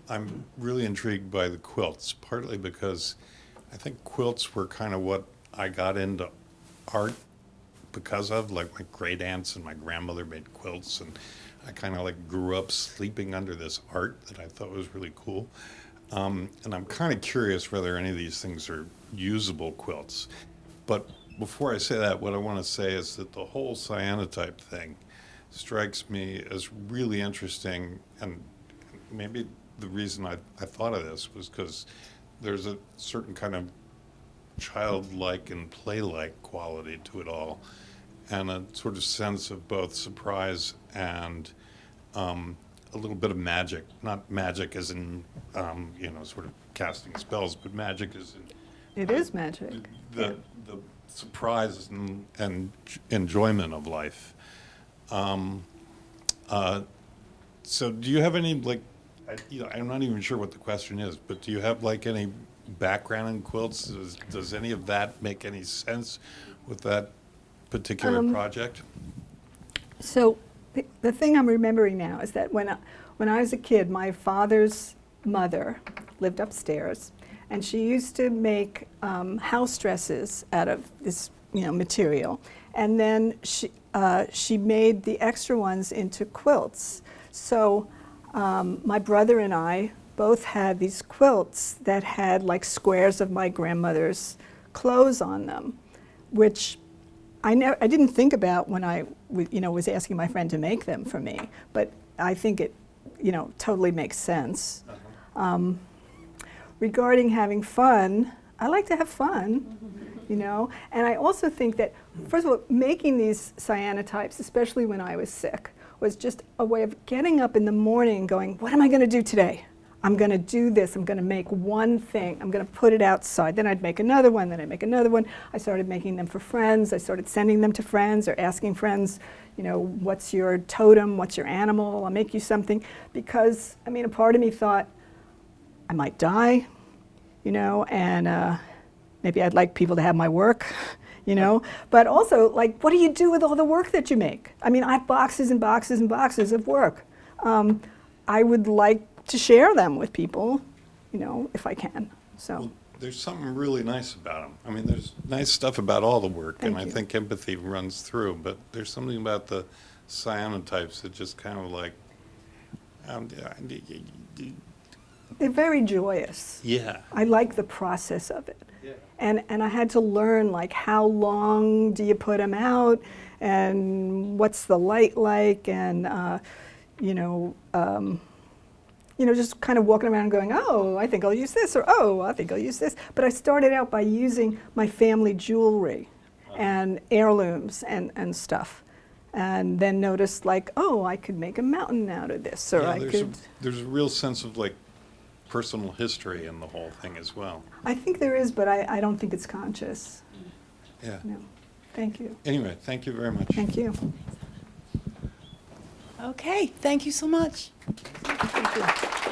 I'm really intrigued by the quilts, partly because I think quilts were kind of what I got into art because of. My great aunts and my grandmother made quilts, and I kind of grew up sleeping under this art that I thought was really cool. And I'm kind of curious whether any of these things are usable quilts. But before I say that, what I want to say is that the whole cyanotype thing strikes me as really interesting, and maybe the reason I thought of this was because there's a certain kind of childlike and play-like quality to it all. and a sort of sense of both surprise and a little bit of magic. Not magic as in, sort of casting spells, but magic as in It is magic. the surprise and enjoyment of life. So do you have any, like, I'm not even sure what the question is, but do you have like any background in quilts? Does any of that make any sense with that particular project? So the thing I'm remembering now is that when I was a kid, my father's mother lived upstairs, and she used to make house dresses out of this material, and then she made the extra ones into quilts. So my brother and I both had these quilts that had like squares of my grandmother's clothes on them, which I didn't think about when I was asking my friend to make them for me, but I think it totally makes sense. Regarding having fun, I like to have fun, and I also think that, first of all, making these cyanotypes, especially when I was sick, was just a way of getting up in the morning and going, what am I going to do today? I'm going to do this. I'm going to make one thing. I'm going to put it outside. Then I'd make another one. Then I'd make another one. I started making them for friends. I started sending them to friends or asking friends, what's your totem? What's your animal? I'll make you something. Because, a part of me thought I might die, and maybe I'd like people to have my work. But also, like, what do you do with all the work that you make? I have boxes and boxes and boxes of work. I would like to share them with people, if I can. So Well, there's something really nice about them. There's nice stuff about all the work, and I Thank you. think empathy runs through, but there's something about the cyanotypes that just kind of like, they're very joyous. yeah. I like the process of it. And I had to learn, like, how long do you put them out, and what's the light like, and just kind of walking around going, oh, I think I'll use this, or oh, I think I'll use this. But I started out by using my family jewelry and heirlooms and stuff, and then noticed, like, oh, I could make a mountain out of this, or Yeah, I could. there's a real sense of like personal history in the whole thing as well. I think there is, but I don't think it's conscious. Yeah. No. Thank you. Anyway, thank you very much. Thank you. Okay, thank you so much. Thank you.